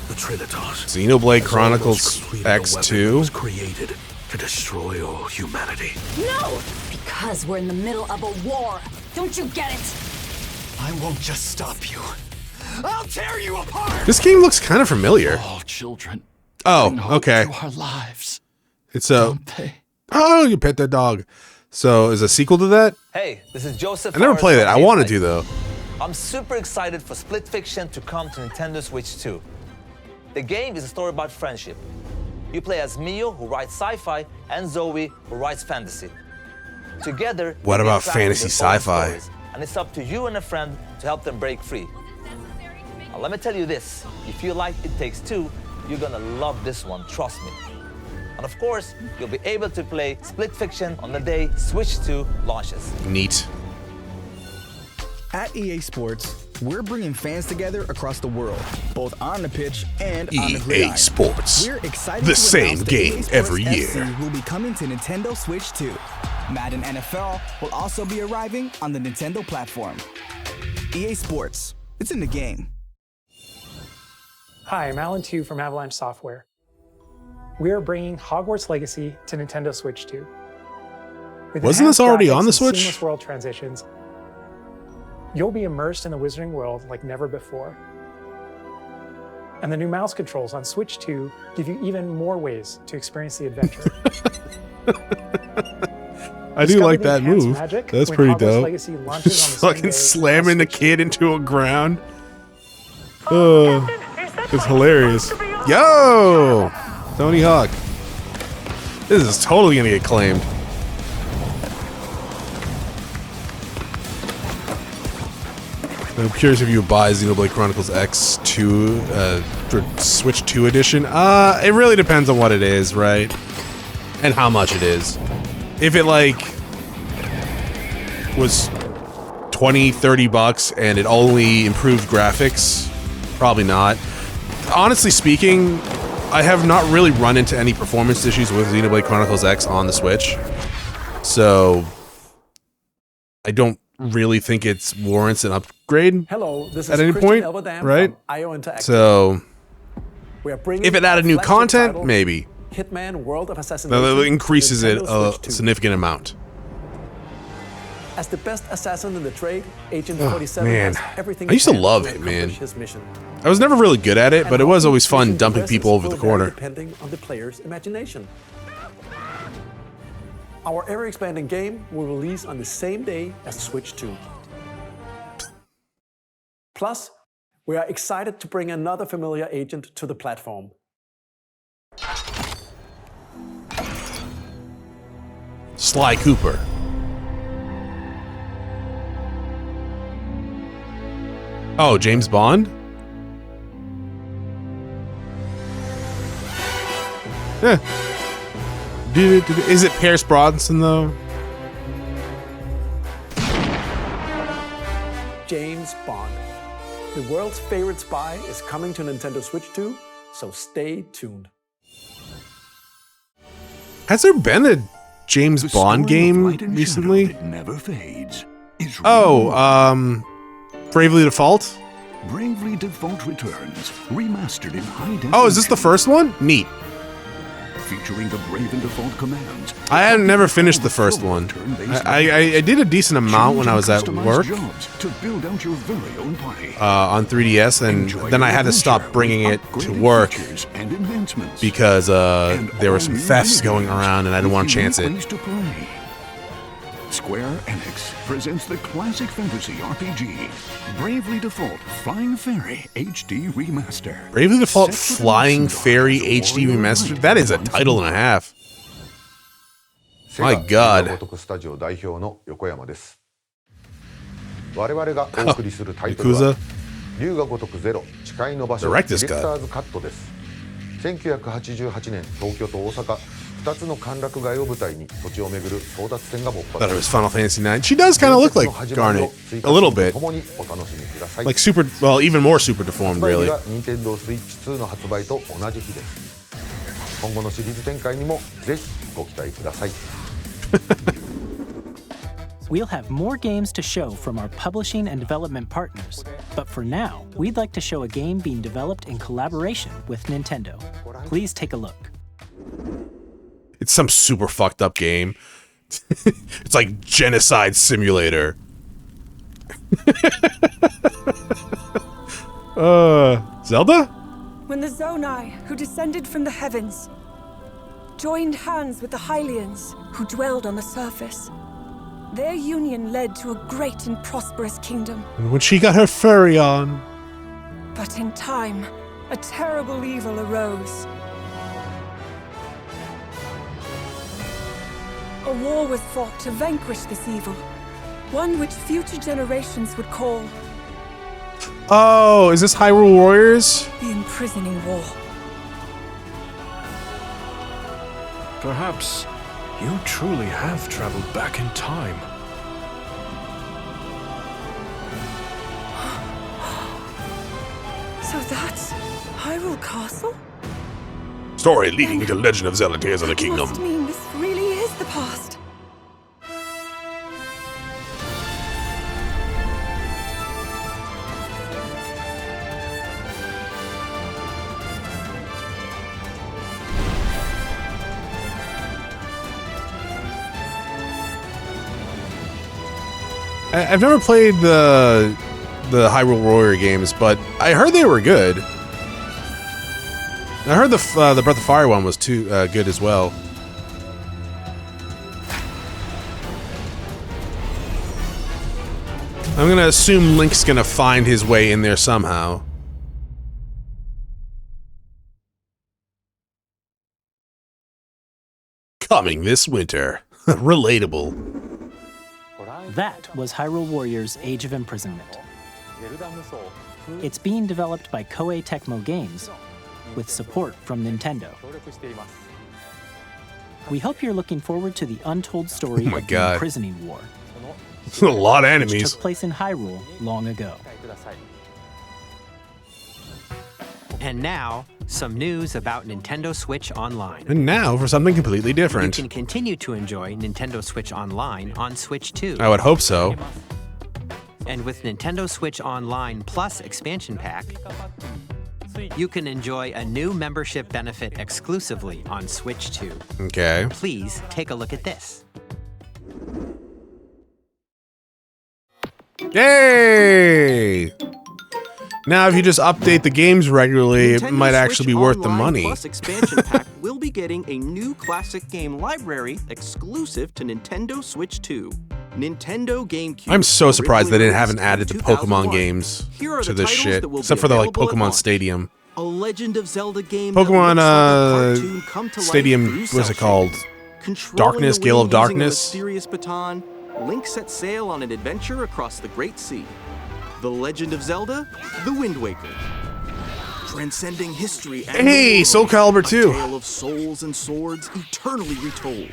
The Trinitas. Xenoblade Chronicles X2 was created to destroy all humanity. No! Because we're in the middle of a war. Don't you get it? I won't just stop you. I'll tear you apart! This game looks kind of familiar. All children. Oh, okay. Our lives. It's a... Oh, you pet that dog. So, is a sequel to that? Hey, this is Joseph. I never played it. I wanted to, though. I'm super excited for Split Fiction to come to Nintendo Switch 2. The game is a story about friendship. You play as Mio, who writes sci-fi, and Zoe, who writes fantasy. Together, What they about travel fantasy their own sci-fi? stories, and it's up to you and a friend to help them break free. Now, let me tell you this. If you like It Takes Two, you're gonna love this one, trust me. And of course, you'll be able to play Split Fiction on the day Switch 2 launches. Neat. At EA Sports, we're bringing fans together across the world, both on the pitch and on the EA gridiron. Sports. We're excited The to same announce that game EA Sports every FC year. will be coming to Nintendo Switch 2. Madden NFL will also be arriving on the Nintendo platform. EA Sports, it's in the game. Hi, I'm Alan Tu from Avalanche Software. We are bringing Hogwarts Legacy to Nintendo Switch 2. With Wasn't this enhanced already graphics on the and Switch? Seamless world transitions, you'll be immersed in the Wizarding world like never before. And the new mouse controls on Switch 2 give you even more ways to experience the adventure. I do like the that enhanced move. magic That's when pretty Hogwarts dope. Legacy launches on the same Fucking day slamming the kid into a ground. It's hilarious. Yo! Tony Hawk. This is totally gonna get claimed. I'm curious if you would buy Xenoblade Chronicles X2 for Switch 2 edition. It really depends on what it is, right? And how much it is. If it like was 20, 30 bucks and it only improved graphics, probably not. Honestly speaking, I have not really run into any performance issues with Xenoblade Chronicles X on the Switch. So I don't really think it's warrants an upgrade. Hello, this is at any Christian point, Elberdam right? from IO Interactive. So We are bringing if it added a new flagship content, title, maybe. Hitman World of Assassination That increases to it Nintendo a Switch 2. significant amount. As the best assassin in the trade, Agent 47 man. has everything I used to planned love accomplish Hitman. his mission. I was never really good at it, but it was always fun Mission dumping people over progresses the will vary corner. Depending on the player's imagination. Our ever-expanding game will release on the same day as Switch 2. Plus, we are excited to bring another familiar agent to the platform. Sly Cooper. Oh, James Bond? Eh. Is it Pierce Brosnan, though? James Bond. The world's favorite spy is coming to Nintendo Switch 2, so stay tuned. Has there been a James Bond game recently? Never fades. Bravely Default? Bravely Default returns, remastered in high definition. Oh, is this the first one? Neat. Featuring the Brave and Default commands. I have never finished the first one. I did a decent amount when I was at work To build out your very own party. on 3DS, and then I had to stop bringing it to work because there were some thefts going around, and I didn't want to chance it. Square Enix presents the classic fantasy RPG, Bravely Default Flying Fairy HD Remaster. Bravely Default Flying Fairy HD Remastered? That is a title and a half. My God. Yakuza? Director's Cut. 1988年東京と大阪2つの歓楽街を舞台に土地を巡る争奪戦が勃 Thought 発 it was Final Fantasy IX. She does kind of look like Garnet. A little bit. Like super, well, even more super deformed, really. 任天堂スイッチ2の発売と同じ日です今後のシリーズ展開にもぜひご期待ください We'll have more games to show from our publishing and development partners, but for now, we'd like to show a game being developed in collaboration with Nintendo. Please take a look. It's some super fucked up game. It's like Genocide Simulator. Zelda? When the Zonai, who descended from the heavens, joined hands with the Hylians, who dwelled on the surface, their union led to a great and prosperous kingdom. And when she got her furry on. But in time, a terrible evil arose. A war was fought to vanquish this evil, one which future generations would call Oh, is this Hyrule Warriors? the Imprisoning War. Perhaps you truly have traveled back in time. So that's Hyrule Castle? Story leading to Legend of Zelda Tears of the Must Kingdom. mean this really is the past. I've never played the Hyrule Warrior games, but I heard they were good. I heard the Breath of Fire one was too good as well. I'm gonna assume Link's gonna find his way in there somehow. Coming this winter. Relatable. That was Hyrule Warriors Age of Imprisonment. It's being developed by Koei Tecmo Games, with support from Nintendo. We hope you're looking forward to the untold story Oh my of God. the Imprisoning War. A lot of Which enemies. took place in Hyrule long ago. And now, some news about Nintendo Switch Online. And now for something completely You different. can continue to enjoy Nintendo Switch Online on Switch 2. I would hope so. And with Nintendo Switch Online Plus expansion pack, you can enjoy a new membership benefit exclusively on Switch 2. Okay. Please take a look at this. Yay! Now, if you just update the games regularly, it Nintendo might actually Switch be worth the Online money. Plus expansion pack will be getting a new classic game library exclusive to Nintendo Switch 2. Nintendo GameCube. I'm so surprised they haven't released added the in Pokemon 2001. games Here are to the this titles shit, that will be except for the like available at Pokemon launch. Stadium. A Legend of Zelda game Pokemon that looks like a cartoon come to life Stadium, through what's it cell called? shading. Controlling Darkness, the Gale of wind using a Darkness. mysterious baton, Link sets sail on an adventure across the Great Sea. The Legend of Zelda: The Wind Waker. Transcending history and Hey, the world, Soul Calibur a 2. tale of souls and swords eternally retold.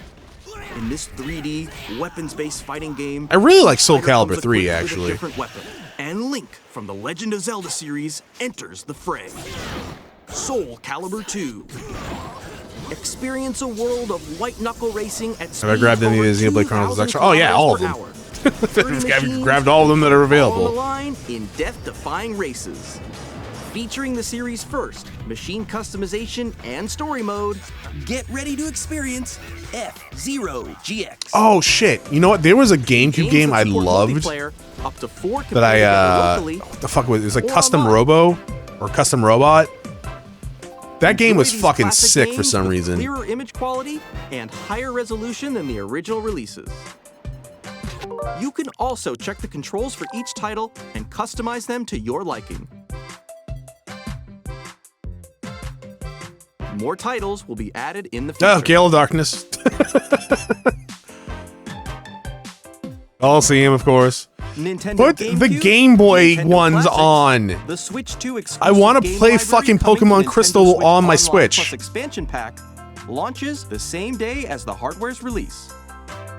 In this 3D weapons-based fighting game, I really like Soul the fighter Calibur comes 3, equipped with a actually. different weapon, and Link from the Legend of Zelda series enters the fray. Soul Calibur 2. Experience a world of white-knuckle racing at speed Have I grabbed any of these Xenoblade Chronicles Extra? Oh yeah, all of them. I've grabbed all of them that are On the available. line in death-defying races. Featuring the series' first machine customization and story mode, get ready to experience F-Zero GX. Oh shit! You know what? There was a GameCube game I support loved multiplayer, up to 4 can that play together I locally, what the fuck was it? It was like or Custom online. Robo or Custom Robot. That game was Enjoy these fucking classic sick for games some with reason. Clearer image quality and higher resolution than the original releases. You can also check the controls for each title and customize them to your liking. More titles will be added in the future. Oh, Gale of Darkness. I'll see him, of course. Nintendo Put the GameCube, Game Boy Nintendo ones Classics, on. The Switch 2 exclusive I want to game play library fucking coming to Pokemon Nintendo Crystal Switch on my Online Switch. Plus expansion pack launches the same day as the hardware's release.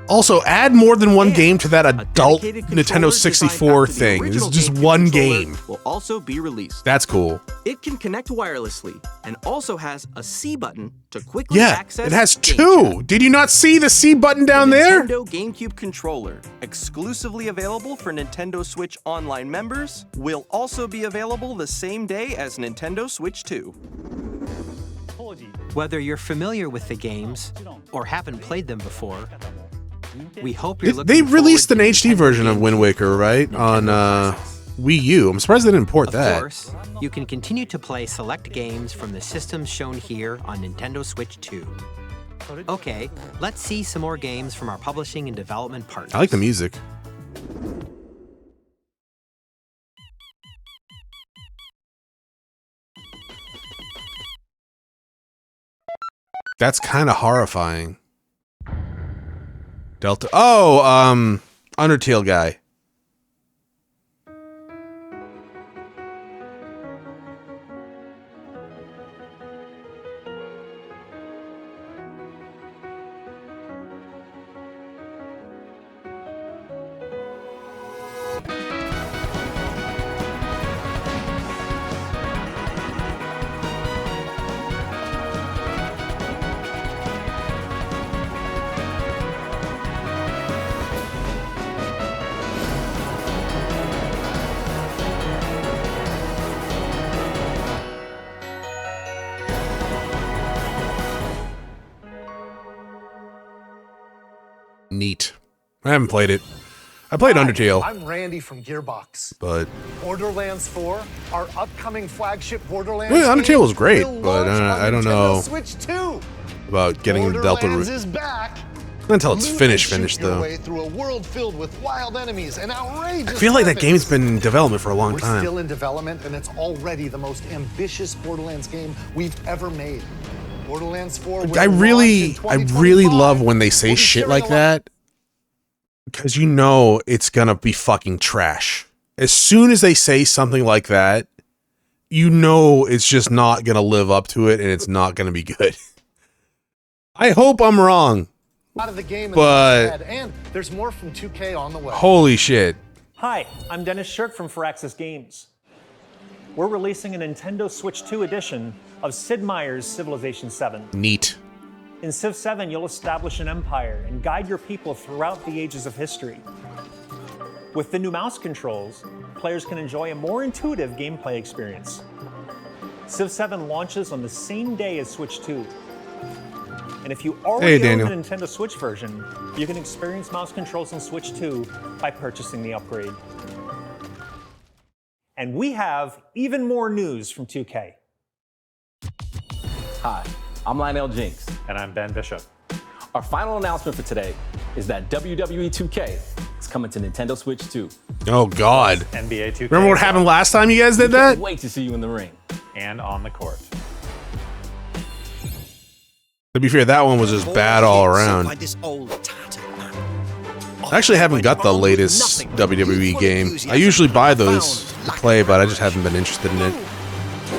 Also, add more than one game to that adult Dedicated Nintendo controller designed 64 after the thing. It's original just GameCube one controller game. Will also be released. That's cool. It can connect wirelessly and also has a C button to quickly Yeah, access it has Game two. Did you not see the C button down there? Nintendo GameCube controller, exclusively available for Nintendo Switch Online members, will also be available the same day as Nintendo Switch 2. Whether you're familiar with the games or haven't played them before, we hope you're looking They released an forward to HD version of Wind Waker, right? On Wii U. I'm surprised they didn't port Of that. course, you can continue to play select games from the systems shown here on Nintendo Switch 2. Okay, let's see some more games from our publishing and development partners. I like the music. That's kind of horrifying. Delta. Oh, Undertale guy. Neat. I haven't played it. I played Undertale, I'm Randy from Gearbox. but Borderlands 4, our upcoming flagship Borderlands well, Undertale game, was great, will but launch on I don't Nintendo know Switch 2. about getting the Delta Borderlands route is back. until it's Loot finished. and shoot your Though. way through a world filled with wild enemies and outrageous I feel like that weapons. game's been in development for a long We're time. still in development, and it's already the most ambitious Borderlands game we've ever made. Borderlands 4 will I launch in really 2025. love when they say We'll be shit sharing like a lot- that, because you know it's gonna be fucking trash. As soon as they say something like that, you know it's just not gonna live up to it, and it's not gonna be good. I hope I'm wrong, Out of the game in the but months ahead, and there's more from 2K on the way. holy shit. Hi, I'm Dennis Shirk from Firaxis Games. We're releasing a Nintendo Switch 2 edition of Sid Meier's Civilization 7. Neat. In Civ 7, you'll establish an empire and guide your people throughout the ages of history. With the new mouse controls, players can enjoy a more intuitive gameplay experience. Civ 7 launches on the same day as Switch 2. And if you already own Daniel. the Nintendo Switch version, you can experience mouse controls on Switch 2 by purchasing the upgrade. And we have even more news from 2K. Hi, I'm Lionel Jinks. And I'm Ben Bishop. Our final announcement for today is that WWE 2K is coming to Nintendo Switch 2. Oh, God. NBA 2K. Remember what happened last time you guys did that? Can't wait to see you in the ring. And on the court. To be fair, that one was just bad all around. I actually haven't got the latest WWE game. I usually buy those to play, but I just haven't been interested in it.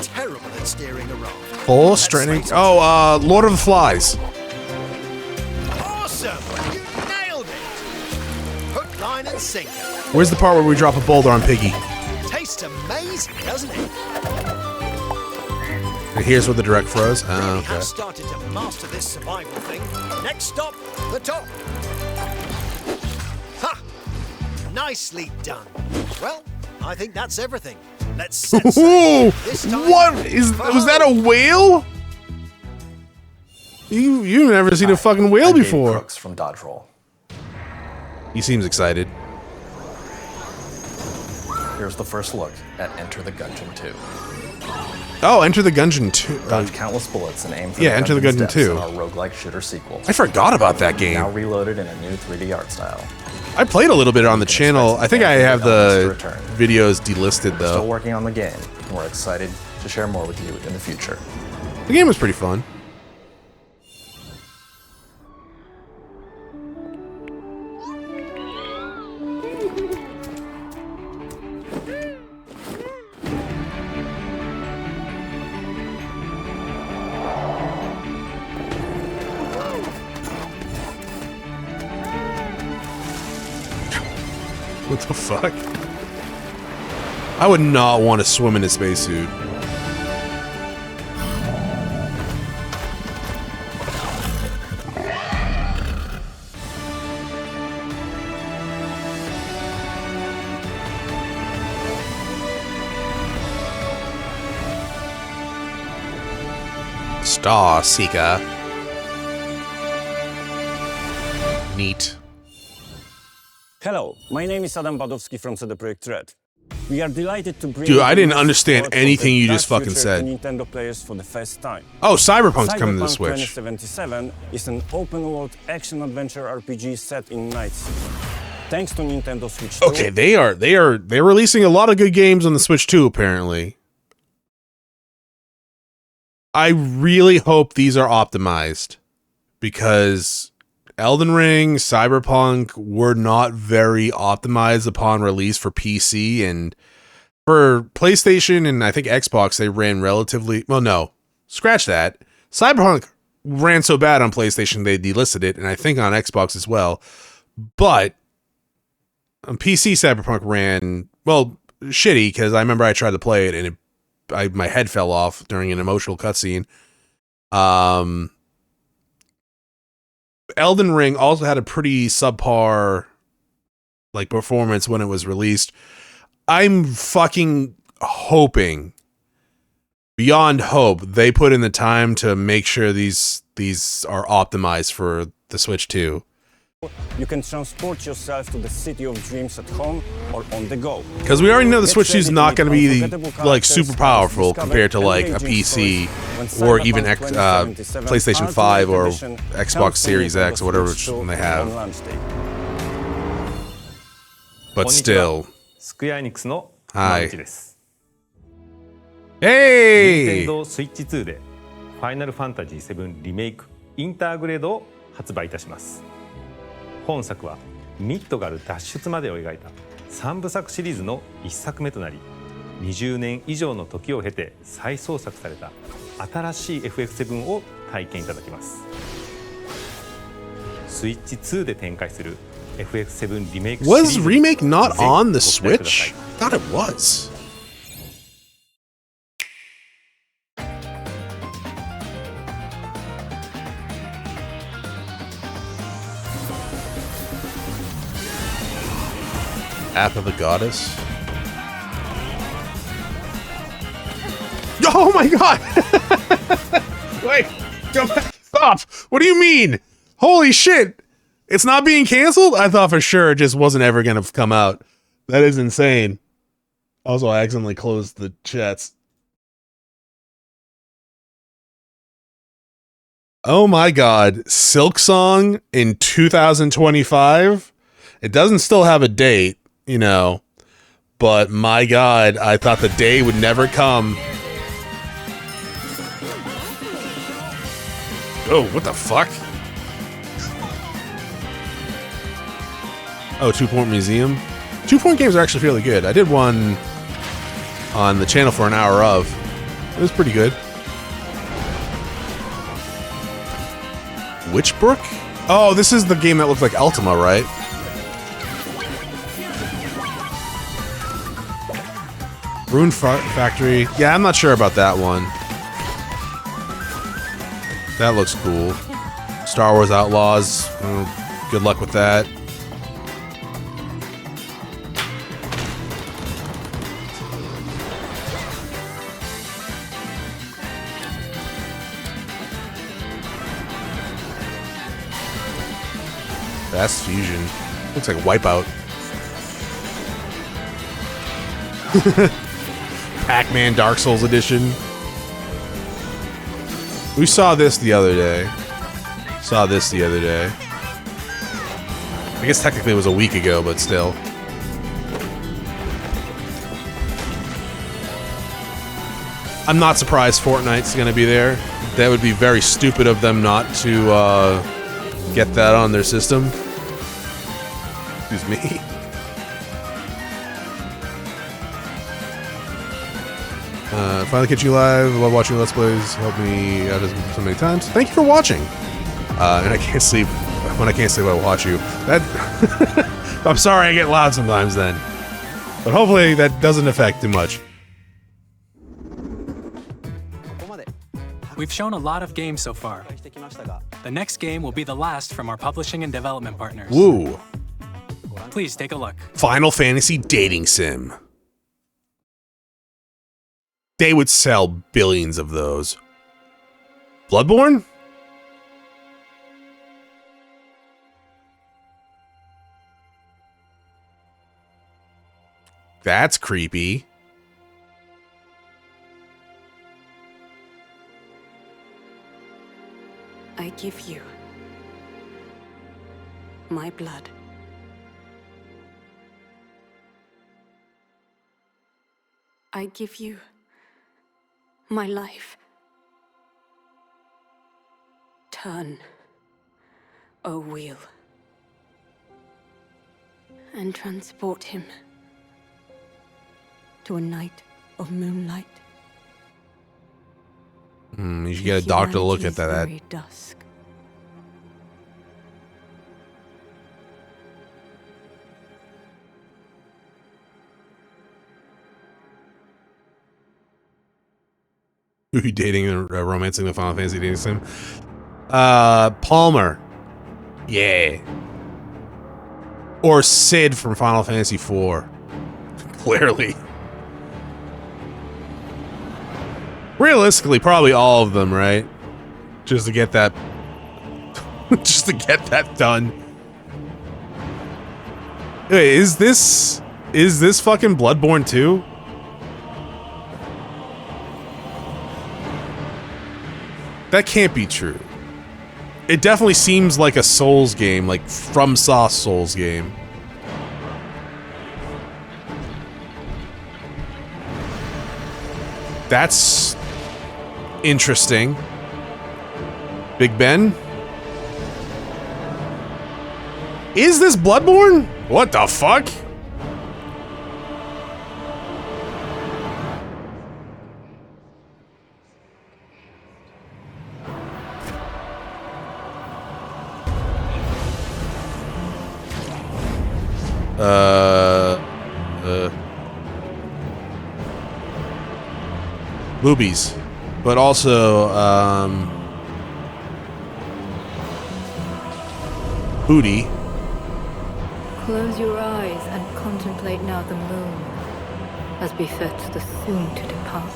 Terrible at steering a raft. Full straining. Oh, Lord of the Flies. Awesome! You nailed it! Hook, line, and sinker. Where's the part where we drop a boulder on Piggy? Tastes amazing, doesn't it? And here's where the direct froze. Oh, okay. Have started to master this survival thing. Next stop, the top. Ha! Nicely done. Well, I think that's everything. Let's set sail. This time, What was that a whale? You've never seen a fucking whale before. Crooks from Dodge Roll. He seems excited. Here's the first look at Enter the Gungeon 2. Oh, Enter the Gungeon 2. Dodge countless bullets and aim for Enter the Gungeon 2. in our roguelike shooter sequel. I forgot about that game. Now reloaded in a new 3D art style. I played a little bit on the channel. I think I have the videos delisted though. Still working on the game, and we're excited to share more with you in the future. The game was pretty fun. What the fuck? I would not want to swim in a spacesuit. Star Seeker. Neat. Hello, my name is Adam Badowski from CD Projekt Red. We are delighted to bring Dude, I didn't understand anything you just fucking said. Nintendo players for the first time. Oh, Cyberpunk's coming to the Switch. 2077 is an open-world action-adventure RPG set in Night City. Thanks to Nintendo Switch 2. Okay, they're releasing a lot of good games on the Switch too, apparently. I really hope these are optimized because Elden Ring, Cyberpunk were not very optimized upon release for PC, and for PlayStation and I think Xbox, they ran relatively, well, no, scratch that. Cyberpunk ran so bad on PlayStation, they delisted it, and I think on Xbox as well. But on PC, Cyberpunk ran, well, shitty, because I remember I tried to play it, and my head fell off during an emotional cutscene. Elden Ring also had a pretty subpar like performance when it was released. I'm fucking hoping, beyond hope, they put in the time to make sure these are optimized for the Switch 2. You can transport yourself to the city of dreams at home or on the go. Because we already know the Switch 2 is not going to be like super powerful compared to like a PC or even PlayStation 5 or Xbox Series X or whatever they have. But still. Hi. Hey! 任天堂 Switch 2で Final Fantasy VII リメイクインターグレードを発売いたします。本作はミッドガル脱出までを描いた3部作シリーズの1作目となり、20年以上の時を経て再創作された新しい FF7 を体験いただきます。スイッチ2で展開する FF7 リメイクシリーズ Was remake not on the Switch? I thought it was. App of the Goddess. Oh my god! Wait, go back. Stop! What do you mean? Holy shit! It's not being canceled? I thought for sure it just wasn't ever gonna come out. That is insane. Also, I accidentally closed the chats. Oh my god, Silk Song in 2025? It doesn't still have a date, you know, but my god, I thought the day would never come. Oh, what the fuck? Oh, 2 Point Museum? 2 Point games are actually fairly good. I did one on the channel for an hour of. It was pretty good. Witchbrook? Oh, this is the game that looked like Ultima, right? Rune Factory. Yeah, I'm not sure about that one. That looks cool. Star Wars Outlaws. Good luck with that. Fast Fusion. Looks like Wipeout. Pac-Man Dark Souls Edition. We saw this the other day. I guess technically it was a week ago, but still. I'm not surprised Fortnite's gonna be there. That would be very stupid of them not to get that on their system. Excuse me. Finally catch you live. I love watching Let's Plays. Help me out so many times. Thank you for watching. And I can't sleep. When I can't sleep, I will watch you. That I'm sorry I get loud sometimes then. But hopefully that doesn't affect too much. We've shown a lot of games so far. The next game will be the last from our publishing and development partners. Woo. Please take a look. Final Fantasy Dating Sim. They would sell billions of those. Bloodborne? That's creepy. I give you my blood. I give you my life. Turn, O wheel, and transport him to a night of moonlight. You should get a doctor to look at that. Very dusk. Who you dating and romancing the Final Fantasy dating sim? Palmer. Yeah. Or Sid from Final Fantasy IV. Clearly. Realistically, probably all of them, right? Just to get that just to get that done. Wait, is this fucking Bloodborne 2? That can't be true. It definitely seems like a Souls game, like FromSoft Souls game. That's interesting. Big Ben? Is this Bloodborne? What the fuck? Boobies, but also booty. Close your eyes and contemplate now the moon, as befits the soon to depart.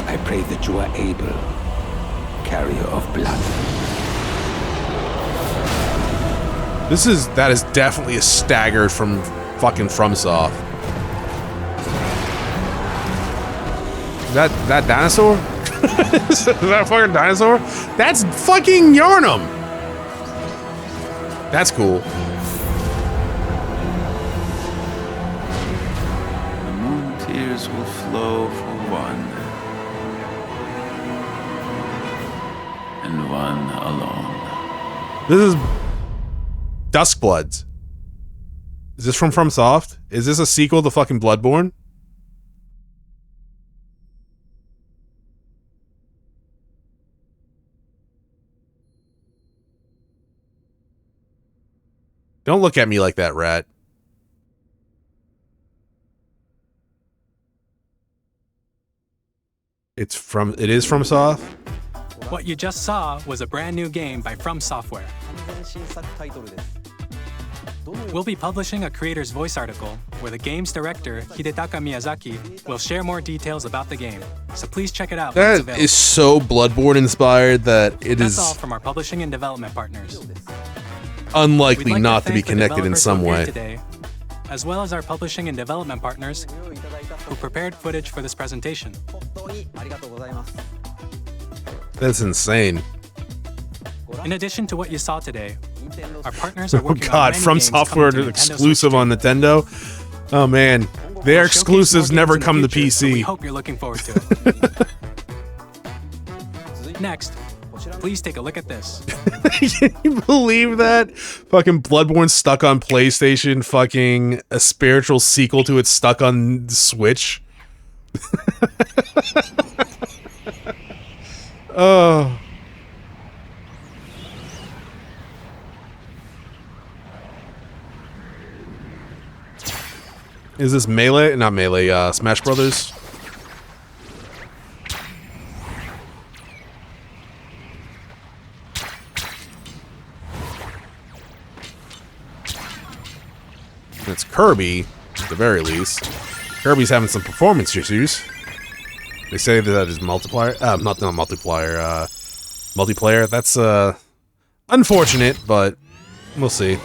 I pray that you are able, carrier of blood. That is definitely a staggered from fucking FromSoft. That dinosaur? Is that fucking dinosaur? That's fucking Yarnum. That's cool. The moon tears will flow for one, and one alone. This is Duskbloods. Is this from FromSoft? Is this a sequel to fucking Bloodborne? Don't look at me like that, rat. It is FromSoft? What you just saw was a brand new game by From Software. We'll be publishing a creator's voice article where the game's director, Hidetaka Miyazaki, will share more details about the game. So please check it out when it's That available. is so Bloodborne inspired that it That's is all from our publishing and development partners. unlikely We'd like not to be thank the connected in developers some who appeared way. Today, as well as our publishing and development partners who prepared footage for this presentation. That's insane. In addition to what you saw today, our partners are Oh working god, on many From games Software coming to Nintendo exclusive on Nintendo. Oh man, their exclusives never come to We PC. hope you're looking forward to it. Next, please take a look at this. Can you believe that? Fucking Bloodborne stuck on PlayStation, fucking a spiritual sequel to it stuck on Switch. Oh. Is this Melee? Not Melee, Smash Brothers? It's Kirby, at the very least. Kirby's having some performance issues. They say that is multiplier, not multiplier, multiplayer. That's, unfortunate, but we'll see.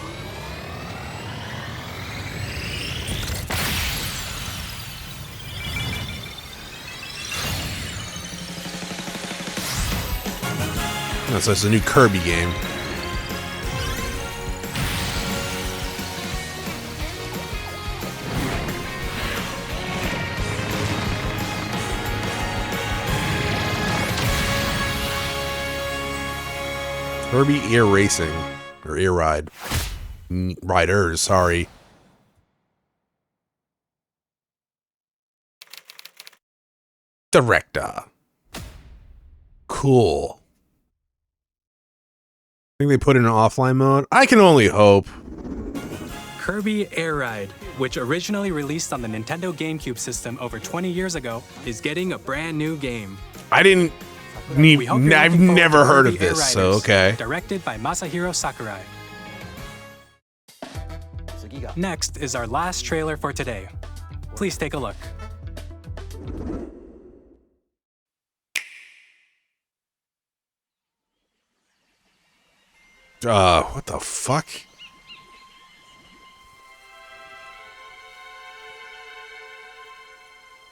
Oh, so it's a new Kirby game. Kirby Air Racing. Or Air Ride. Riders, sorry. Director. Cool. I think they put it in offline mode. I can only hope. Kirby Air Ride, which originally released on the Nintendo GameCube system over 20 years ago, is getting a brand new game. I didn't need. I've never heard of this, so okay. Directed by Masahiro Sakurai. Next is our last trailer for today. Please take a look. What the fuck?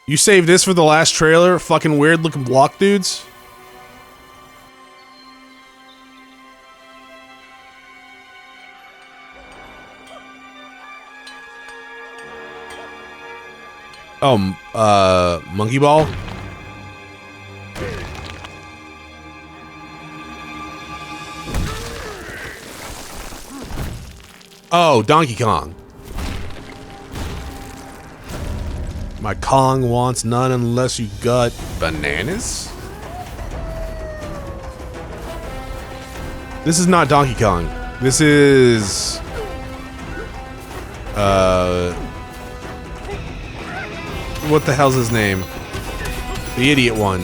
You saved this for the last trailer? Fucking weird looking block dudes? Oh, Monkey Ball? Oh, Donkey Kong. My Kong wants none unless you got bananas? This is not Donkey Kong. This is... what the hell's his name? The idiot one.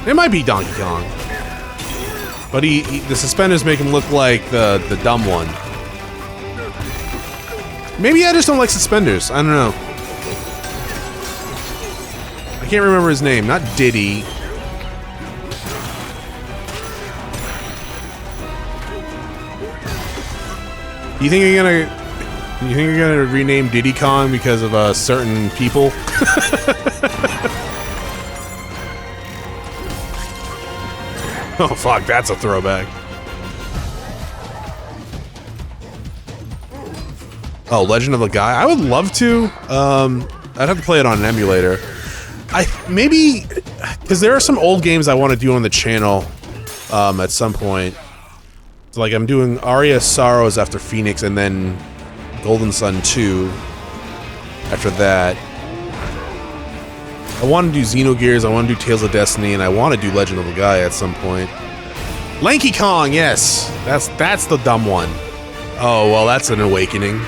It might be Donkey Kong. But the suspenders make him look like the dumb one. Maybe I just don't like suspenders. I don't know. I can't remember his name. Not Diddy. You think you're gonna rename Diddy Kong because of certain people? Oh, fuck, that's a throwback. Oh, Legend of the Guy. I would love to. I'd have to play it on an emulator. Maybe because there are some old games I want to do on the channel at some point. So, like, I'm doing Aria Sorrows after Phoenix, and then Golden Sun 2 after that. I want to do Xenogears, I want to do Tales of Destiny, and I want to do Legend of the Guy at some point. Lanky Kong, yes! That's the dumb one. Oh, well, that's an awakening.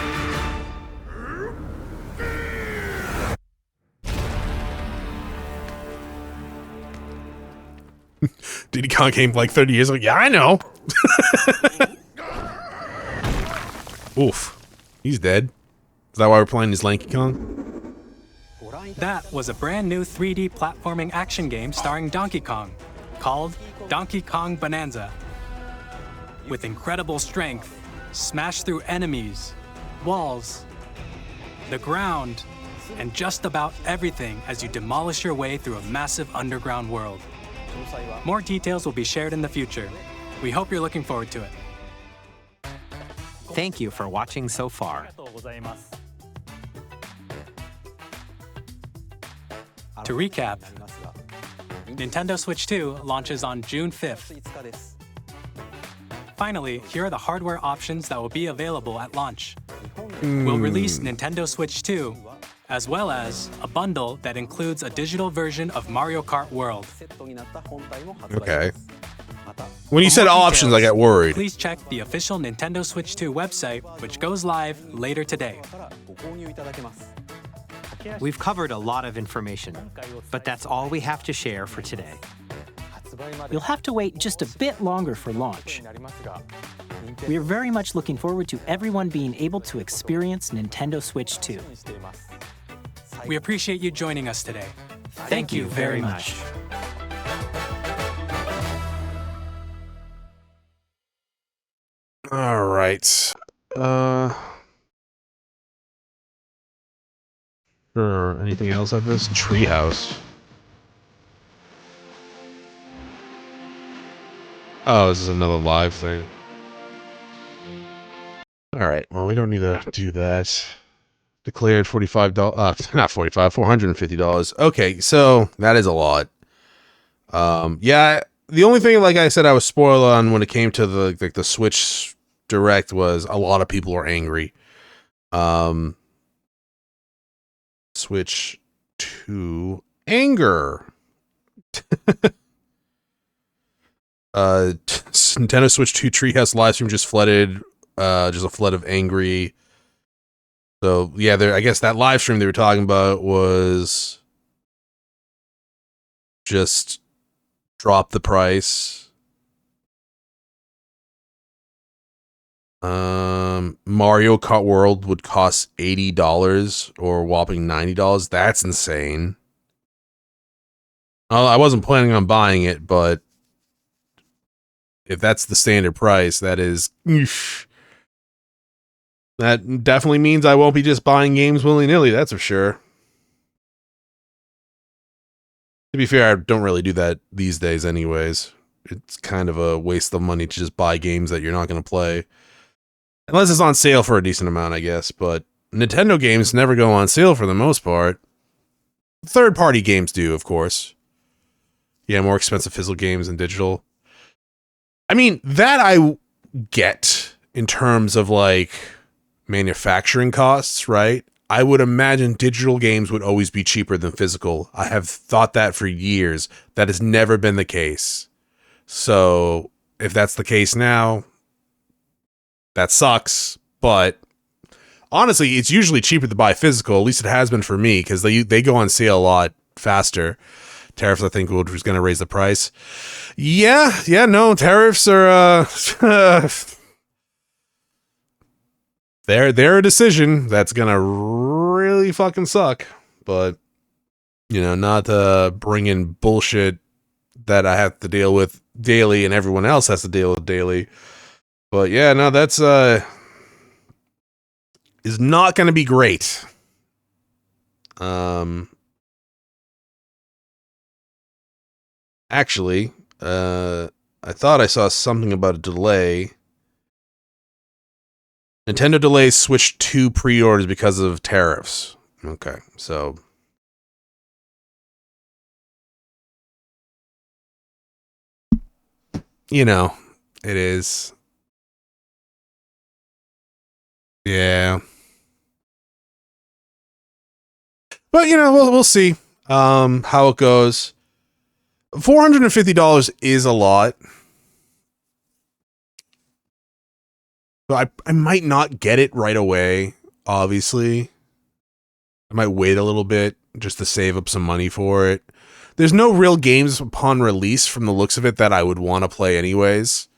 Diddy Kong came like 30 years ago. Yeah, I know. Oof. He's dead. Is that why we're playing this Lanky Kong? That was a brand new 3D platforming action game starring Donkey Kong, called Donkey Kong Bonanza. With incredible strength, smash through enemies, walls, the ground, and just about everything as you demolish your way through a massive underground world. More details will be shared in the future. We hope you're looking forward to it. Thank you for watching so far. To recap, Nintendo Switch 2 launches on June 5th. Finally, here are the hardware options that will be available at launch. We'll release Nintendo Switch 2, as well as a bundle that includes a digital version of Mario Kart World. Okay. When you said all options, I got worried. Please check the official Nintendo Switch 2 website, which goes live later today. We've covered a lot of information, but that's all we have to share for today. You'll have to wait just a bit longer for launch. We are very much looking forward to everyone being able to experience Nintendo Switch 2. We appreciate you joining us today. Thank you very much. All right. Sure. Anything else of this? Treehouse. Oh, this is another live thing. All right. Well, we don't need to do that. Declared $45. Not 45. $450. Okay, so that is a lot. Yeah. The only thing, like I said, I was spoiled on when it came to the Switch Direct was a lot of people are angry. Switch to anger. Nintendo Switch 2 Treehouse livestream just flooded. Just a flood of angry. So yeah, I guess that live stream they were talking about was just drop the price. Mario Kart World would cost $80 or whopping $90. That's insane. I wasn't planning on buying it, but if that's the standard price, that is... That definitely means I won't be just buying games willy-nilly, that's for sure. To be fair, I don't really do that these days anyways. It's kind of a waste of money to just buy games that you're not going to play. Unless it's on sale for a decent amount, I guess. But Nintendo games never go on sale for the most part. Third-party games do, of course. Yeah, more expensive physical games than digital. I mean, that I get in terms of, like, manufacturing costs, right? I would imagine digital games would always be cheaper than physical. I have thought that for years. That has never been the case. So, if that's the case now, that sucks. But honestly, it's usually cheaper to buy physical. At least it has been for me, because they go on sale a lot faster. Tariffs, I think, was going to raise the price. Yeah, no, tariffs are... They're a decision that's gonna really fucking suck, but you know, not bring in bullshit that I have to deal with daily and everyone else has to deal with daily. But yeah, no, that's is not gonna be great. Actually, I thought I saw something about a delay. Nintendo delays Switch 2 pre-orders because of tariffs. Okay, so... You know, it is. Yeah. But, you know, we'll see how it goes. $450 is a lot. But I might not get it right away, obviously. I might wait a little bit just to save up some money for it. There's no real games upon release from the looks of it that I would want to play anyways.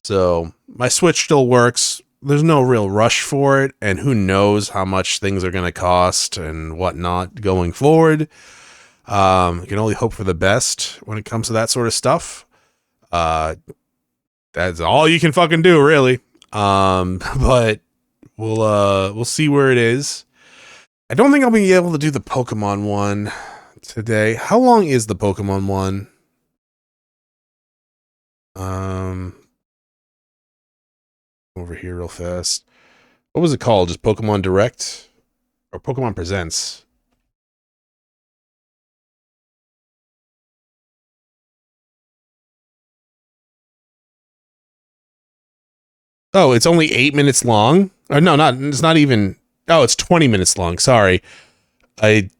So my Switch still works. There's no real rush for it. And who knows how much things are going to cost and whatnot going forward. You can only hope for the best when it comes to that sort of stuff. That's all you can fucking do, really. But we'll see where it is. I don't think I'll be able to do the Pokemon one today. How long is the Pokemon one? Over here real fast. What was it called? Just Pokemon Direct? Or Pokemon Presents? Oh, it's only 8 minutes long? Or no, it's not even... Oh, it's 20 minutes long. Sorry. There's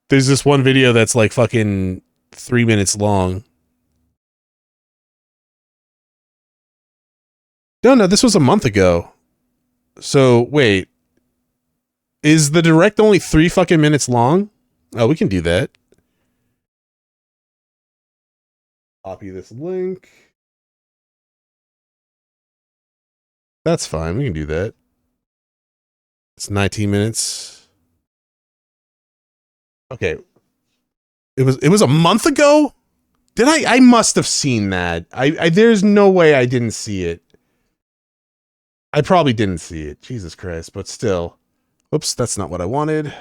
this one video that's like fucking 3 minutes long. No, this was a month ago. So, wait. Is the direct only 3 fucking minutes long? Oh, we can do that. Copy this link. That's fine. We can do that. It's 19 minutes. Okay. It was a month ago? Did I must have seen that. There's no way I didn't see it. I probably didn't see it. Jesus Christ, but still. Oops, that's not what I wanted.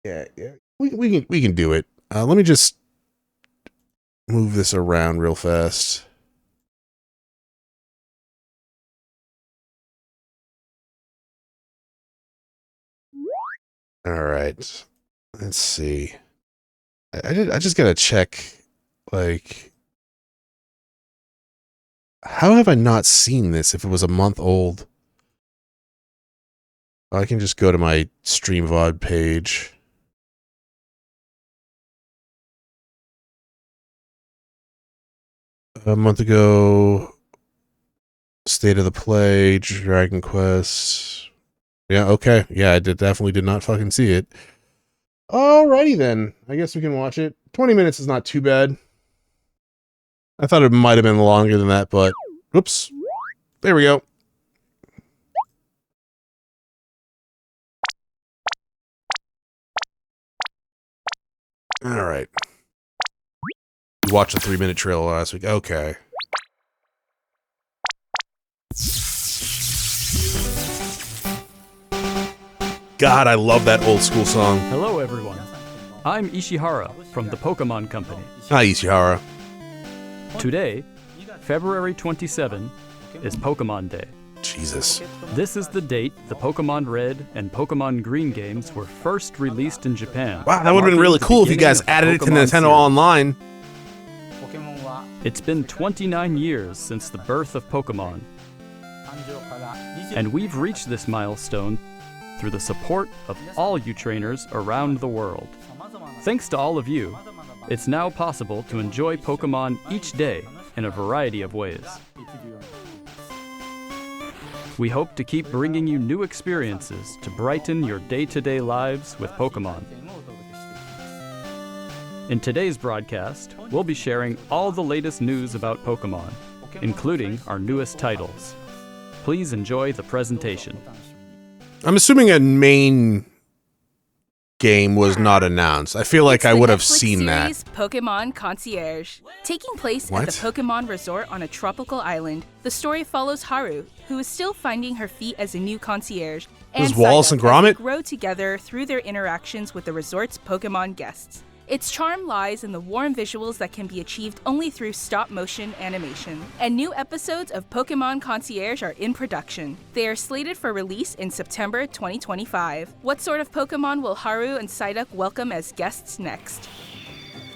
Yeah. We can do it. Let me just move this around real fast. All right. Let's see. I just gotta check, like, how have I not seen this if it was a month old? I can just go to my Stream VOD page. A month ago, State of the Play, Dragon Quest. Yeah, okay. Yeah, I definitely did not fucking see it. Alrighty then. I guess we can watch it. 20 minutes is not too bad. I thought it might have been longer than that, but... Whoops. There we go. Alright. You watched the 3-minute trailer last week. Okay. God, I love that old school song. Hello, everyone. I'm Ishihara from the Pokémon Company. Hi, Ishihara. Today, February 27, is Pokémon Day. Jesus. This is the date the Pokémon Red and Pokémon Green games were first released in Japan. Wow, that would have been really cool if you guys added it to Nintendo Online. It's been 29 years since the birth of Pokémon, and we've reached this milestone through the support of all you trainers around the world. Thanks to all of you, it's now possible to enjoy Pokémon each day in a variety of ways. We hope to keep bringing you new experiences to brighten your day-to-day lives with Pokémon. In today's broadcast, we'll be sharing all the latest news about Pokémon, including our newest titles. Please enjoy the presentation. I'm assuming a main game was not announced. I feel like I would have seen that. Pokémon Concierge. Taking place What? at the Pokémon Resort on a tropical island, the story follows Haru, who is still finding her feet as a new concierge, and There's Wallace and Psyduck as they Gromit? grow together through their interactions with the resort's Pokémon guests. Its charm lies in the warm visuals that can be achieved only through stop-motion animation. And new episodes of Pokémon Concierge are in production. They are slated for release in September 2025. What sort of Pokémon will Haru and Psyduck welcome as guests next?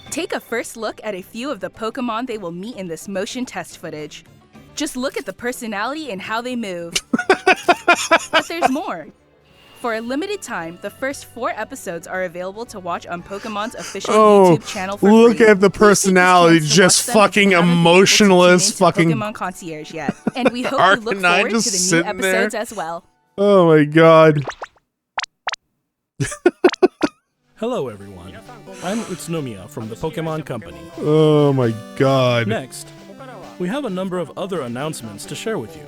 Take a first look at a few of the Pokémon they will meet in this motion test footage. Just look at the personality and how they move. But there's more. For a limited time, the first 4 episodes are available to watch on Pokemon's official YouTube channel for look free. at the personality, just fucking emotionless, fucking. Pokemon Concierge yet, and we hope you look Arcanine forward to just the new sitting there. episodes as well. Oh my god. Hello, everyone. I'm Utsunomiya from the Pokemon Company. Oh my god. Next, we have a number of other announcements to share with you.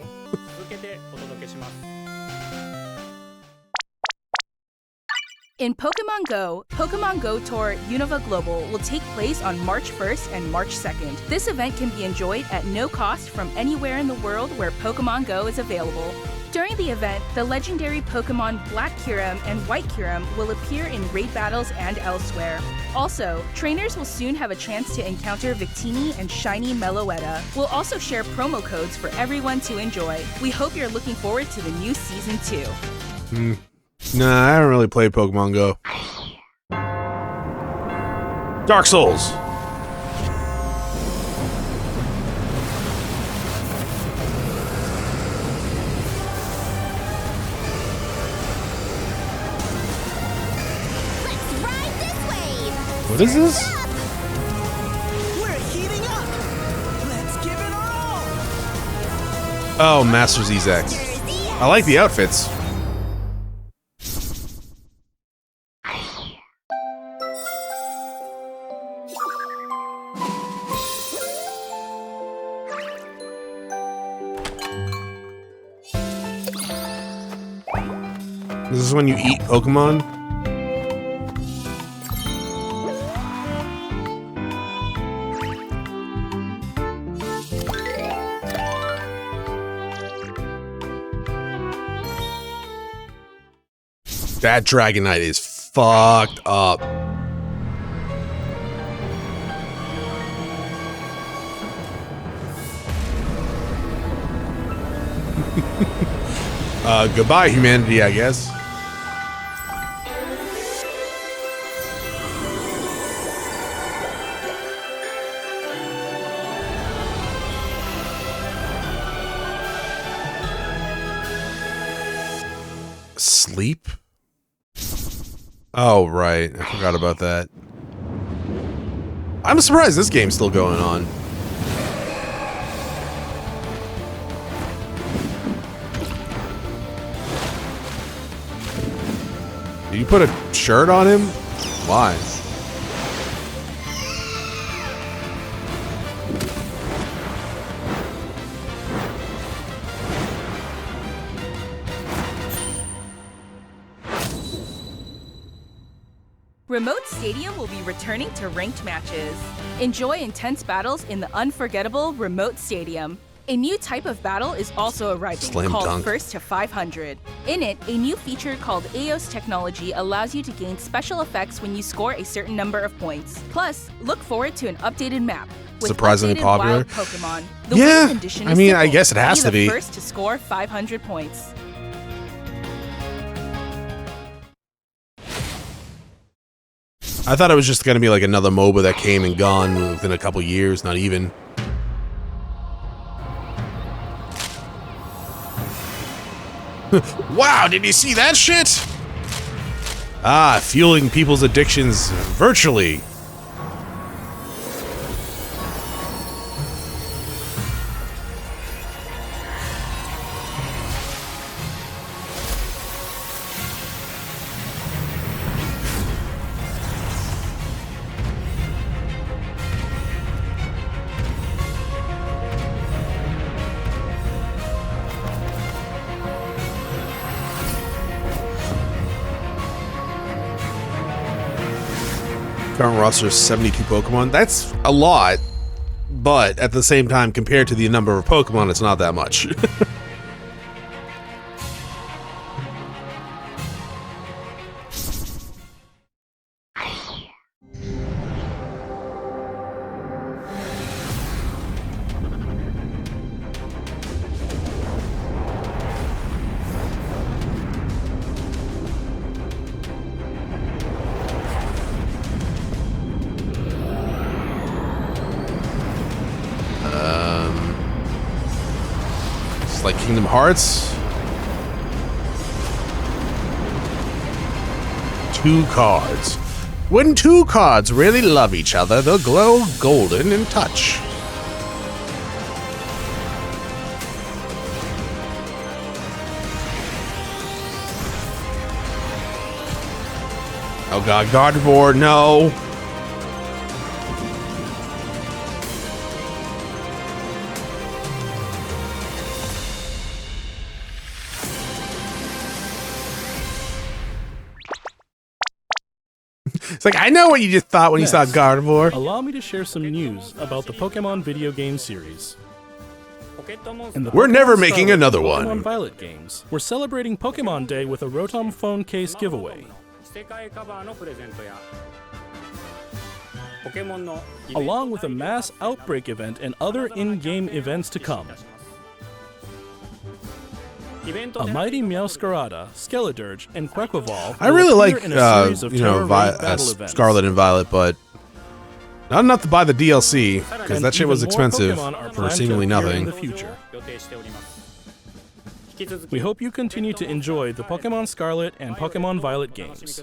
In Pokemon Go Tour Unova Global will take place on March 1st and March 2nd. This event can be enjoyed at no cost from anywhere in the world where Pokemon Go is available. During the event, the legendary Pokemon Black Kyurem and White Kyurem will appear in raid battles and elsewhere. Also, trainers will soon have a chance to encounter Victini and Shiny Meloetta. We'll also share promo codes for everyone to enjoy. We hope you're looking forward to the new Season 2. Nah, I haven't really played Pokemon Go. Dark Souls. What is this? We're heating up. Let's give it our all. Oh, Master ZX. I like the outfits. This is when you eat Pokemon? That Dragonite is fucked up. Goodbye, humanity, I guess. Sleep? Oh, right. I forgot about that. I'm surprised this game's still going on. Did you put a shirt on him? Why? Remote Stadium will be returning to ranked matches. Enjoy intense battles in the unforgettable Remote Stadium. A new type of battle is also arriving, Slam called dunk. First to 500. In it, a new feature called Eos technology allows you to gain special effects when you score a certain number of points. Plus, look forward to an updated map. With Surprisingly updated popular. Wild Pokemon. The Yeah, win condition I is mean, I simple. guess it has to the be. first to score 500 points. I thought it was just gonna be like another MOBA that came and gone within a couple years, not even. Wow, did you see that shit? Ah, fueling people's addictions virtually. Current roster is 72 Pokemon. That's a lot, but at the same time, compared to the number of Pokemon, it's not that much. It's like Kingdom Hearts. 2 cards. When 2 cards really love each other, they'll glow golden in touch. Oh god, Gardevoir, no! It's like, I know what you just thought when you saw Gardevoir. Allow me to share some news about the Pokemon video game series. We're never making Scarlet another and one. Pokemon Violet games. We're celebrating Pokemon Day with a Rotom phone case giveaway. Along with a mass outbreak event and other in-game events to come. A mighty Meowscarada, Skeledirge, and Quaquaval. I really will like, appear in a series of terror-raid battle events. Scarlet and Violet, but not enough to buy the DLC, because And that shit was even more expensive Pokemon are for planned to seemingly appear nothing. in the future. We hope you continue to enjoy the Pokemon Scarlet and Pokemon Violet games.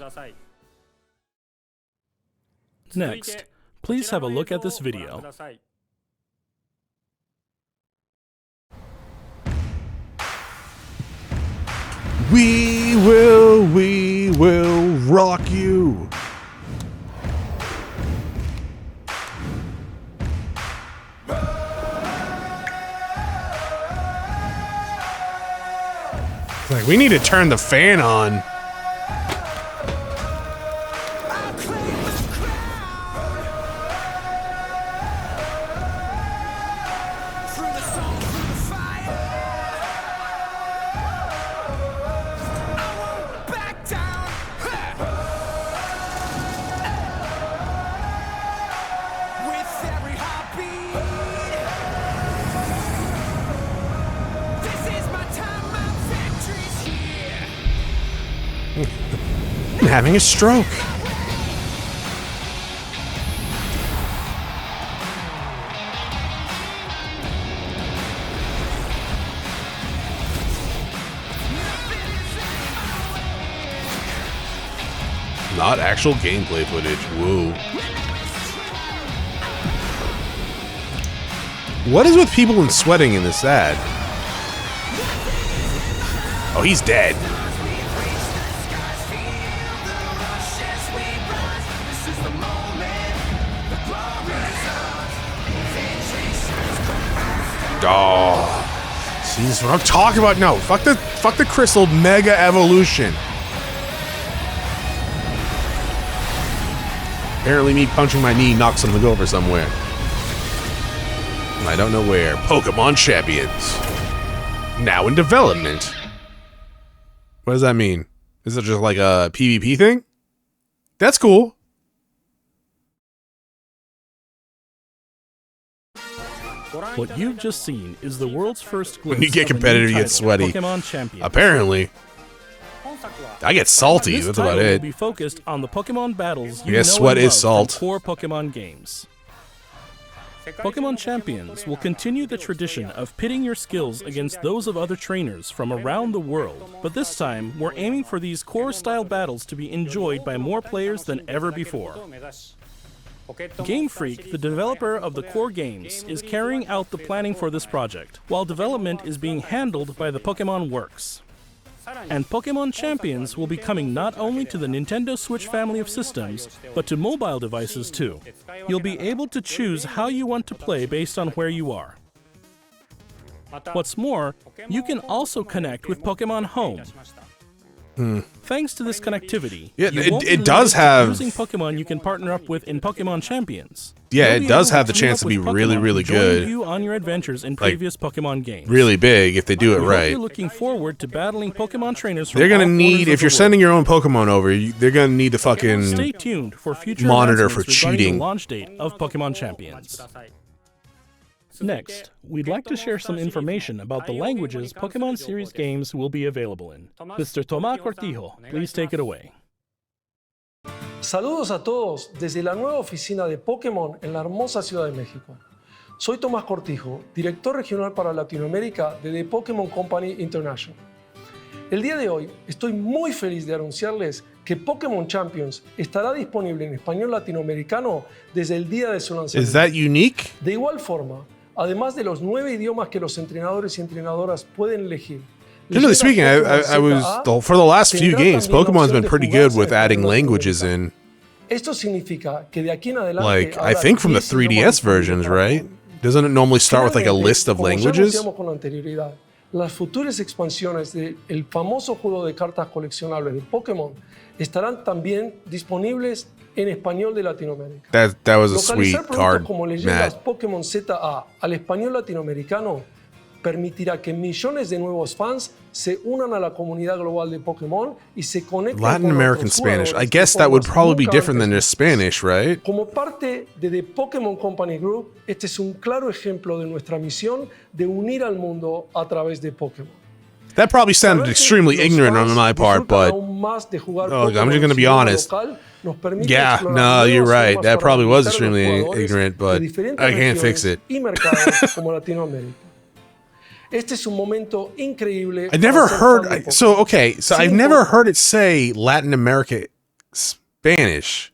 Next, please have a look at this video. We will rock you. Like, we need to turn the fan on. Having a stroke. Not actual gameplay footage. Whoa. What is with people and sweating in this ad? Oh, he's dead. Oh, see, this is what I'm talking about. No, fuck the Crystal Mega Evolution. Apparently, me punching my knee knocked something over somewhere. I don't know where. Pokemon Champions. Now in development. What does that mean? Is it just like a PvP thing? That's cool. What you've just seen is the world's first glimpse When you get of a new competitive, you get title, sweaty. Pokemon Champions. Apparently. I get salty. This That's about title will it. be focused on the Pokemon battles you I guess know sweat and is love salt. from core Pokemon games. Pokemon Champions will continue the tradition of pitting your skills against those of other trainers from around the world, but this time we're aiming for these core-style battles to be enjoyed by more players than ever before. Game Freak, the developer of the core games, is carrying out the planning for this project, while development is being handled by the Pokemon Works. And Pokemon Champions will be coming not only to the Nintendo Switch family of systems, but to mobile devices too. You'll be able to choose how you want to play based on where you are. What's more, you can also connect with Pokemon Home. Thanks to this connectivity, Yeah, you won't be it does limited to have- using Pokemon you can partner up with in Pokemon Champions. Yeah, You'll it be does able have the team chance up to be with really, Pokemon really who join good. you on your adventures in Like, previous Pokemon games. Really big if they do it We hope right. you're looking forward to battling Pokemon trainers from They're gonna all corners need, of if the you're world. sending your own Pokemon over, they're gonna need to Stay fucking tuned for future monitor for announcements regarding cheating. the launch date of Pokemon Champions. Next, we'd like to share some information about the languages Pokemon series games will be available in. Mr. Tomás Cortijo, please take it away. Saludos a todos desde la nueva oficina de Pokémon en la hermosa Ciudad de México. Soy Tomás Cortijo, director regional para Latinoamérica de The Pokémon Company International. El día de hoy estoy muy feliz de anunciarles que Pokémon Champions estará disponible en español latinoamericano desde el día de su lanzamiento. Is that unique? De igual forma, además de los 9 idiomas que los entrenadores y entrenadoras pueden elegir, Generally speaking, for the last few games, Pokemon's been pretty good with adding languages in. esto significa que de aquí en adelante Like, I think from the 3DS versions, right? Doesn't it normally start with like a list of Como ya languages? anunciamos con anterioridad, las futuras expansiones del famoso juego de cartas coleccionables de Pokémon estarán también disponibles en español de Latinoamérica. That was a sweet Localizar productos card, como leyendas Matt. Pokémon ZA al español latinoamericano permitirá que millones de nuevos fans se unan a la comunidad global de Pokémon y se conecten Latin con American otros Spanish. I jugadores guess de that would formas probably be nunca different antes than just Spanish, right? Como parte de The Pokémon Company Group, este es un claro ejemplo de nuestra misión de unir al mundo a través de Pokémon. That probably sounded extremely ignorant on my part, but Aún más de jugar oh, I'm Pokémon just going to be en su honest. local nos permite Yeah, explorar no, you're nuevas right. formas That para probably was conquistar a los extremely jugadores ignorant, de but diferentes I can't fix regiones it. y mercados como Latinoamérica. Este es un momento increíble. I never para ser heard. fan de Pokémon. So I've never heard it say Latin America Spanish.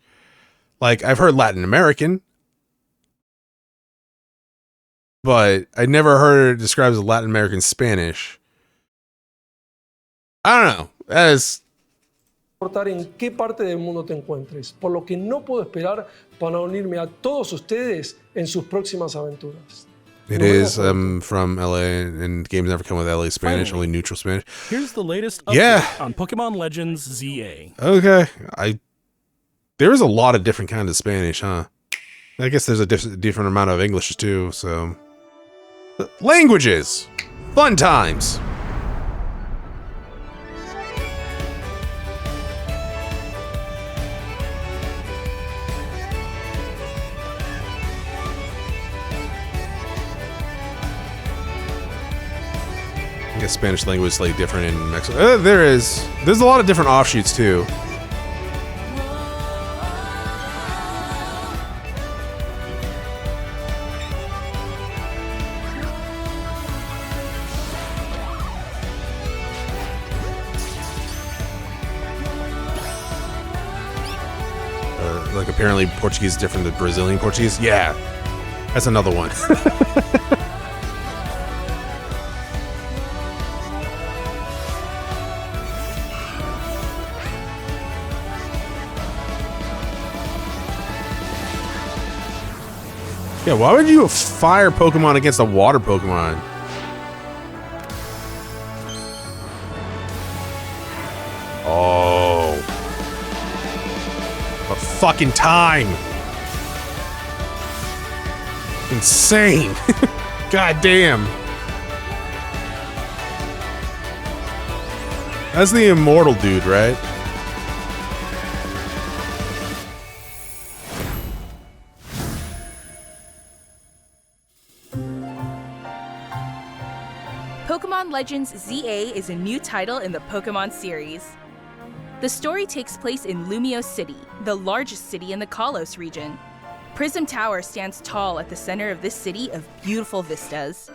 Like, I've heard Latin American, but I never heard it described as Latin American Spanish. I don't know. That is. No importar en qué parte del mundo te encuentres, por lo que no puedo esperar para unirme a todos ustedes en sus próximas aventuras. It is from LA, and games never come with LA Spanish, only neutral Spanish. Here's the latest update Yeah. on Pokemon Legends ZA. Okay, there is a lot of different kinds of Spanish, huh? I guess there's a different amount of English too. So, languages, fun times. I guess Spanish language is slightly different in Mexico. There's a lot of different offshoots too. Like apparently Portuguese is different than Brazilian Portuguese. Yeah, that's another one. Yeah, why would you fire Pokemon against a water Pokemon? Oh. A fucking time. Insane. God damn. That's the immortal dude, right? Pokemon Legends ZA is a new title in the Pokemon series. The story takes place in Lumio City, the largest city in the Kalos region. Prism Tower stands tall at the center of this city of beautiful vistas.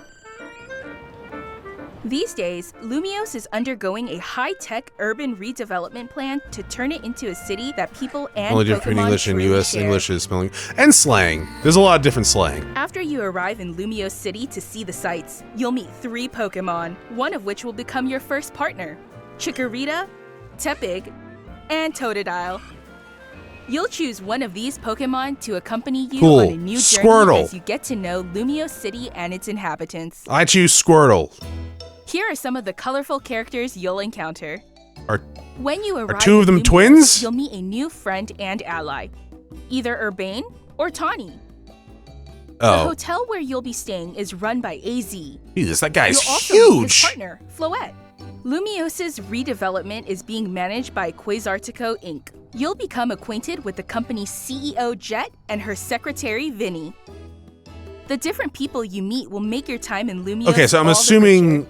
These days, Lumios is undergoing a high-tech urban redevelopment plan to turn it into a city that people and Only different Pokemon English and truly US share. English is spelling. And slang. There's a lot of different slang. After you arrive in Lumio City to see the sights, you'll meet 3 Pokemon, one of which will become your first partner: Chikorita, Tepig, and Totodile. You'll choose one of these Pokemon to accompany you Cool. on a new journey Squirtle. as you get to know Lumio City and its inhabitants. I choose Squirtle. Here are some of the colorful characters you'll encounter: When you arrive two of them in Lumiose, twins? You'll meet a new friend and ally, either Urbane or Tawny. The Oh, hotel where you'll be staying is run by AZ. Jesus, that guy's You'll also meet his huge. partner, Floette. Lumiose's redevelopment is being managed by Quasartico Inc. You'll become acquainted with the company's CEO Jet and her secretary Vinny. The different people you meet will make your time in Lumiose Okay, so I'm all the assuming richer.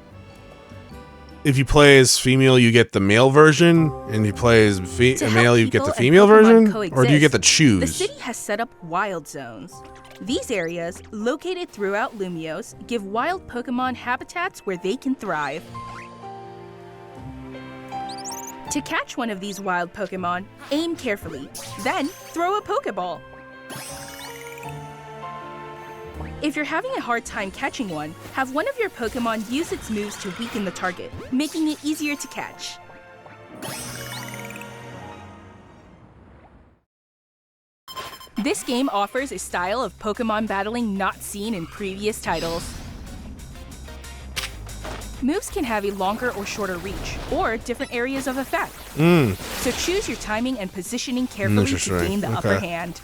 if you play as female, you get the male version, and if you play as To help male, you get people the and female Pokemon version, coexist, or do you get to The choose? city has set up wild zones. These areas, located throughout Lumiose, give wild Pokemon habitats where they can thrive. To catch one of these wild Pokemon, aim carefully, then throw a Pokeball. If you're having a hard time catching one, have one of your Pokemon use its moves to weaken the target, making it easier to catch. This game offers a style of Pokemon battling not seen in previous titles. Moves can have a longer or shorter reach, or different areas of effect. So choose your timing and positioning carefully to Interesting. gain the upper Okay. hand.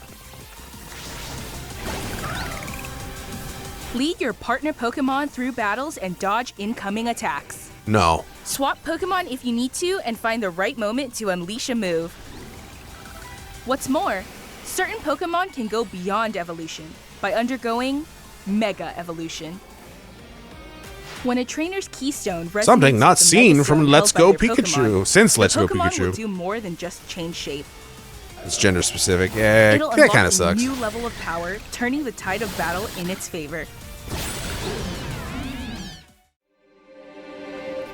Lead your partner Pokemon through battles and dodge incoming attacks. No. Swap Pokemon if you need to and find the right moment to unleash a move. What's more, certain Pokemon can go beyond evolution by undergoing Mega Evolution. When a trainer's keystone resonates Something not with the seen Mega from Stone Let's held by Go their Pikachu. Pokemon, Since the Let's Go Pokemon will Pikachu. do more than just change shape. It's gender specific. Yeah, It'll that unlock kind a of sucks. new level of power, turning the tide of battle in its favor.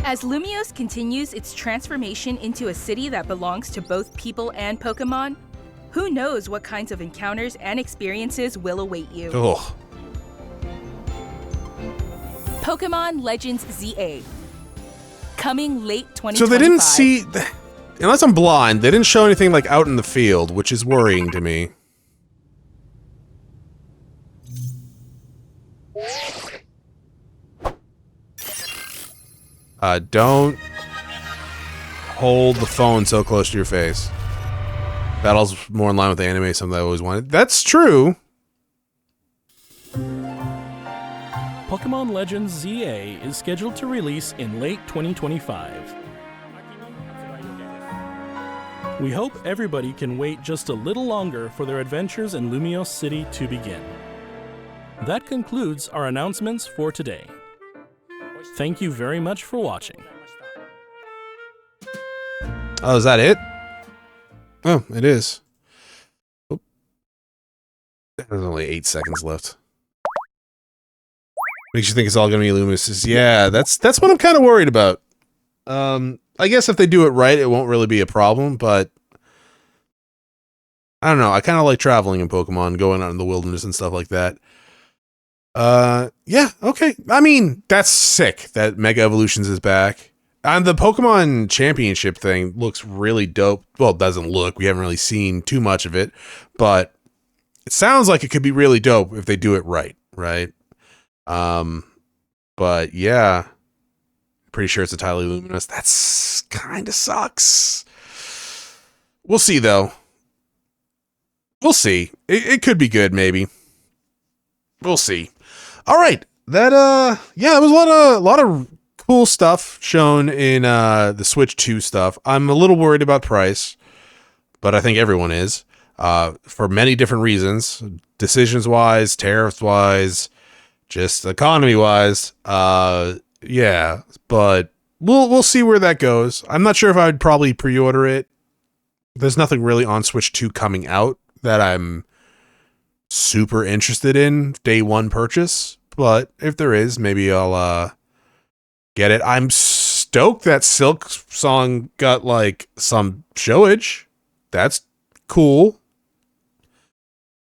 As Lumiose continues its transformation into a city that belongs to both people and Pokemon, who knows what kinds of encounters and experiences will await you. Ugh. Pokemon Legends ZA. Coming late 2025. So they didn't see, unless I'm blind, they didn't show anything like out in the field, which is worrying to me. Don't hold the phone so close to your face. Battle's more in line with the anime, something I always wanted. That's true. Pokemon Legends ZA is scheduled to release in late 2025. We hope everybody can wait just a little longer for their adventures in Lumiose City to begin. That concludes our announcements for today. Thank you very much for watching. Oh, is that it? Oh, it is. Oh. There's only 8 seconds left. Makes you think it's all gonna be Lumiose. Yeah, that's what I'm kind of worried about. I guess if they do it right, it won't really be a problem, but I don't know. I kind of like traveling in Pokemon, going out in the wilderness and stuff like that. Yeah, okay. I mean, that's sick that Mega Evolutions is back. And the Pokemon Championship thing looks really dope. Well, it doesn't look. We haven't really seen too much of it, but it sounds like it could be really dope if they do it right, right? But yeah, pretty sure it's entirely luminous. That's kind of sucks. We'll see though. We'll see. It could be good, maybe. We'll see. All right. That yeah, it was a lot of cool stuff shown in the Switch 2 stuff. I'm a little worried about price, but I think everyone is. For many different reasons. Decisions wise, tariffs wise, just economy wise. Yeah, but we'll see where that goes. I'm not sure if I'd probably pre-order it. There's nothing really on Switch 2 coming out that I'm super interested in day one purchase, but if there is, maybe I'll get it. I'm stoked that Silk Song got like some showage. That's cool.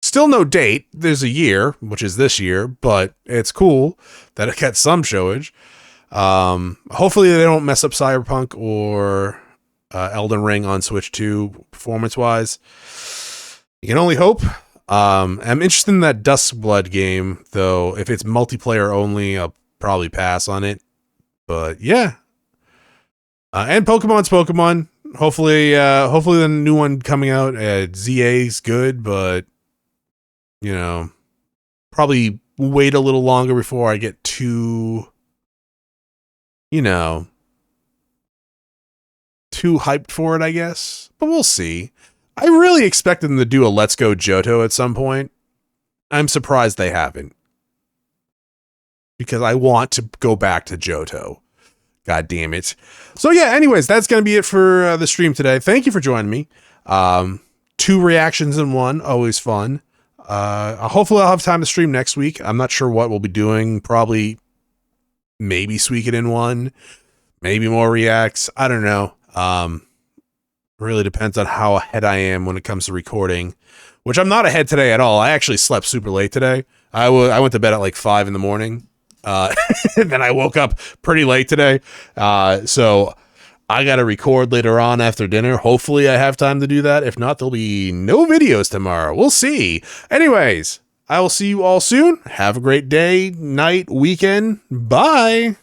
Still no date. There's a year, which is this year, but it's cool that it got some showage. Hopefully they don't mess up Cyberpunk or Elden Ring on Switch 2 performance-wise. You can only hope. I'm interested in that Duskblood game, though. If it's multiplayer only, I'll probably pass on it. But yeah. And Pokemon's Pokemon. Hopefully the new one coming out at ZA is good, but you know, probably wait a little longer before I get too, you know, too hyped for it, I guess. But we'll see. I really expected them to do a Let's Go Johto at some point. I'm surprised they haven't. Because I want to go back to Johto. God damn it. So yeah, anyways, that's going to be it for the stream today. Thank you for joining me. 2 reactions in one, always fun. Hopefully I'll have time to stream next week. I'm not sure what we'll be doing. Probably maybe Suikoden in one, maybe more reacts. I don't know. Really depends on how ahead I am when it comes to recording, which I'm not ahead today at all. I actually slept super late today. I went to bed at like 5 in the morning. Then I woke up pretty late today. So I got to record later on after dinner. Hopefully I have time to do that. If not, there'll be no videos tomorrow. We'll see. Anyways, I will see you all soon. Have a great day, night, weekend. Bye.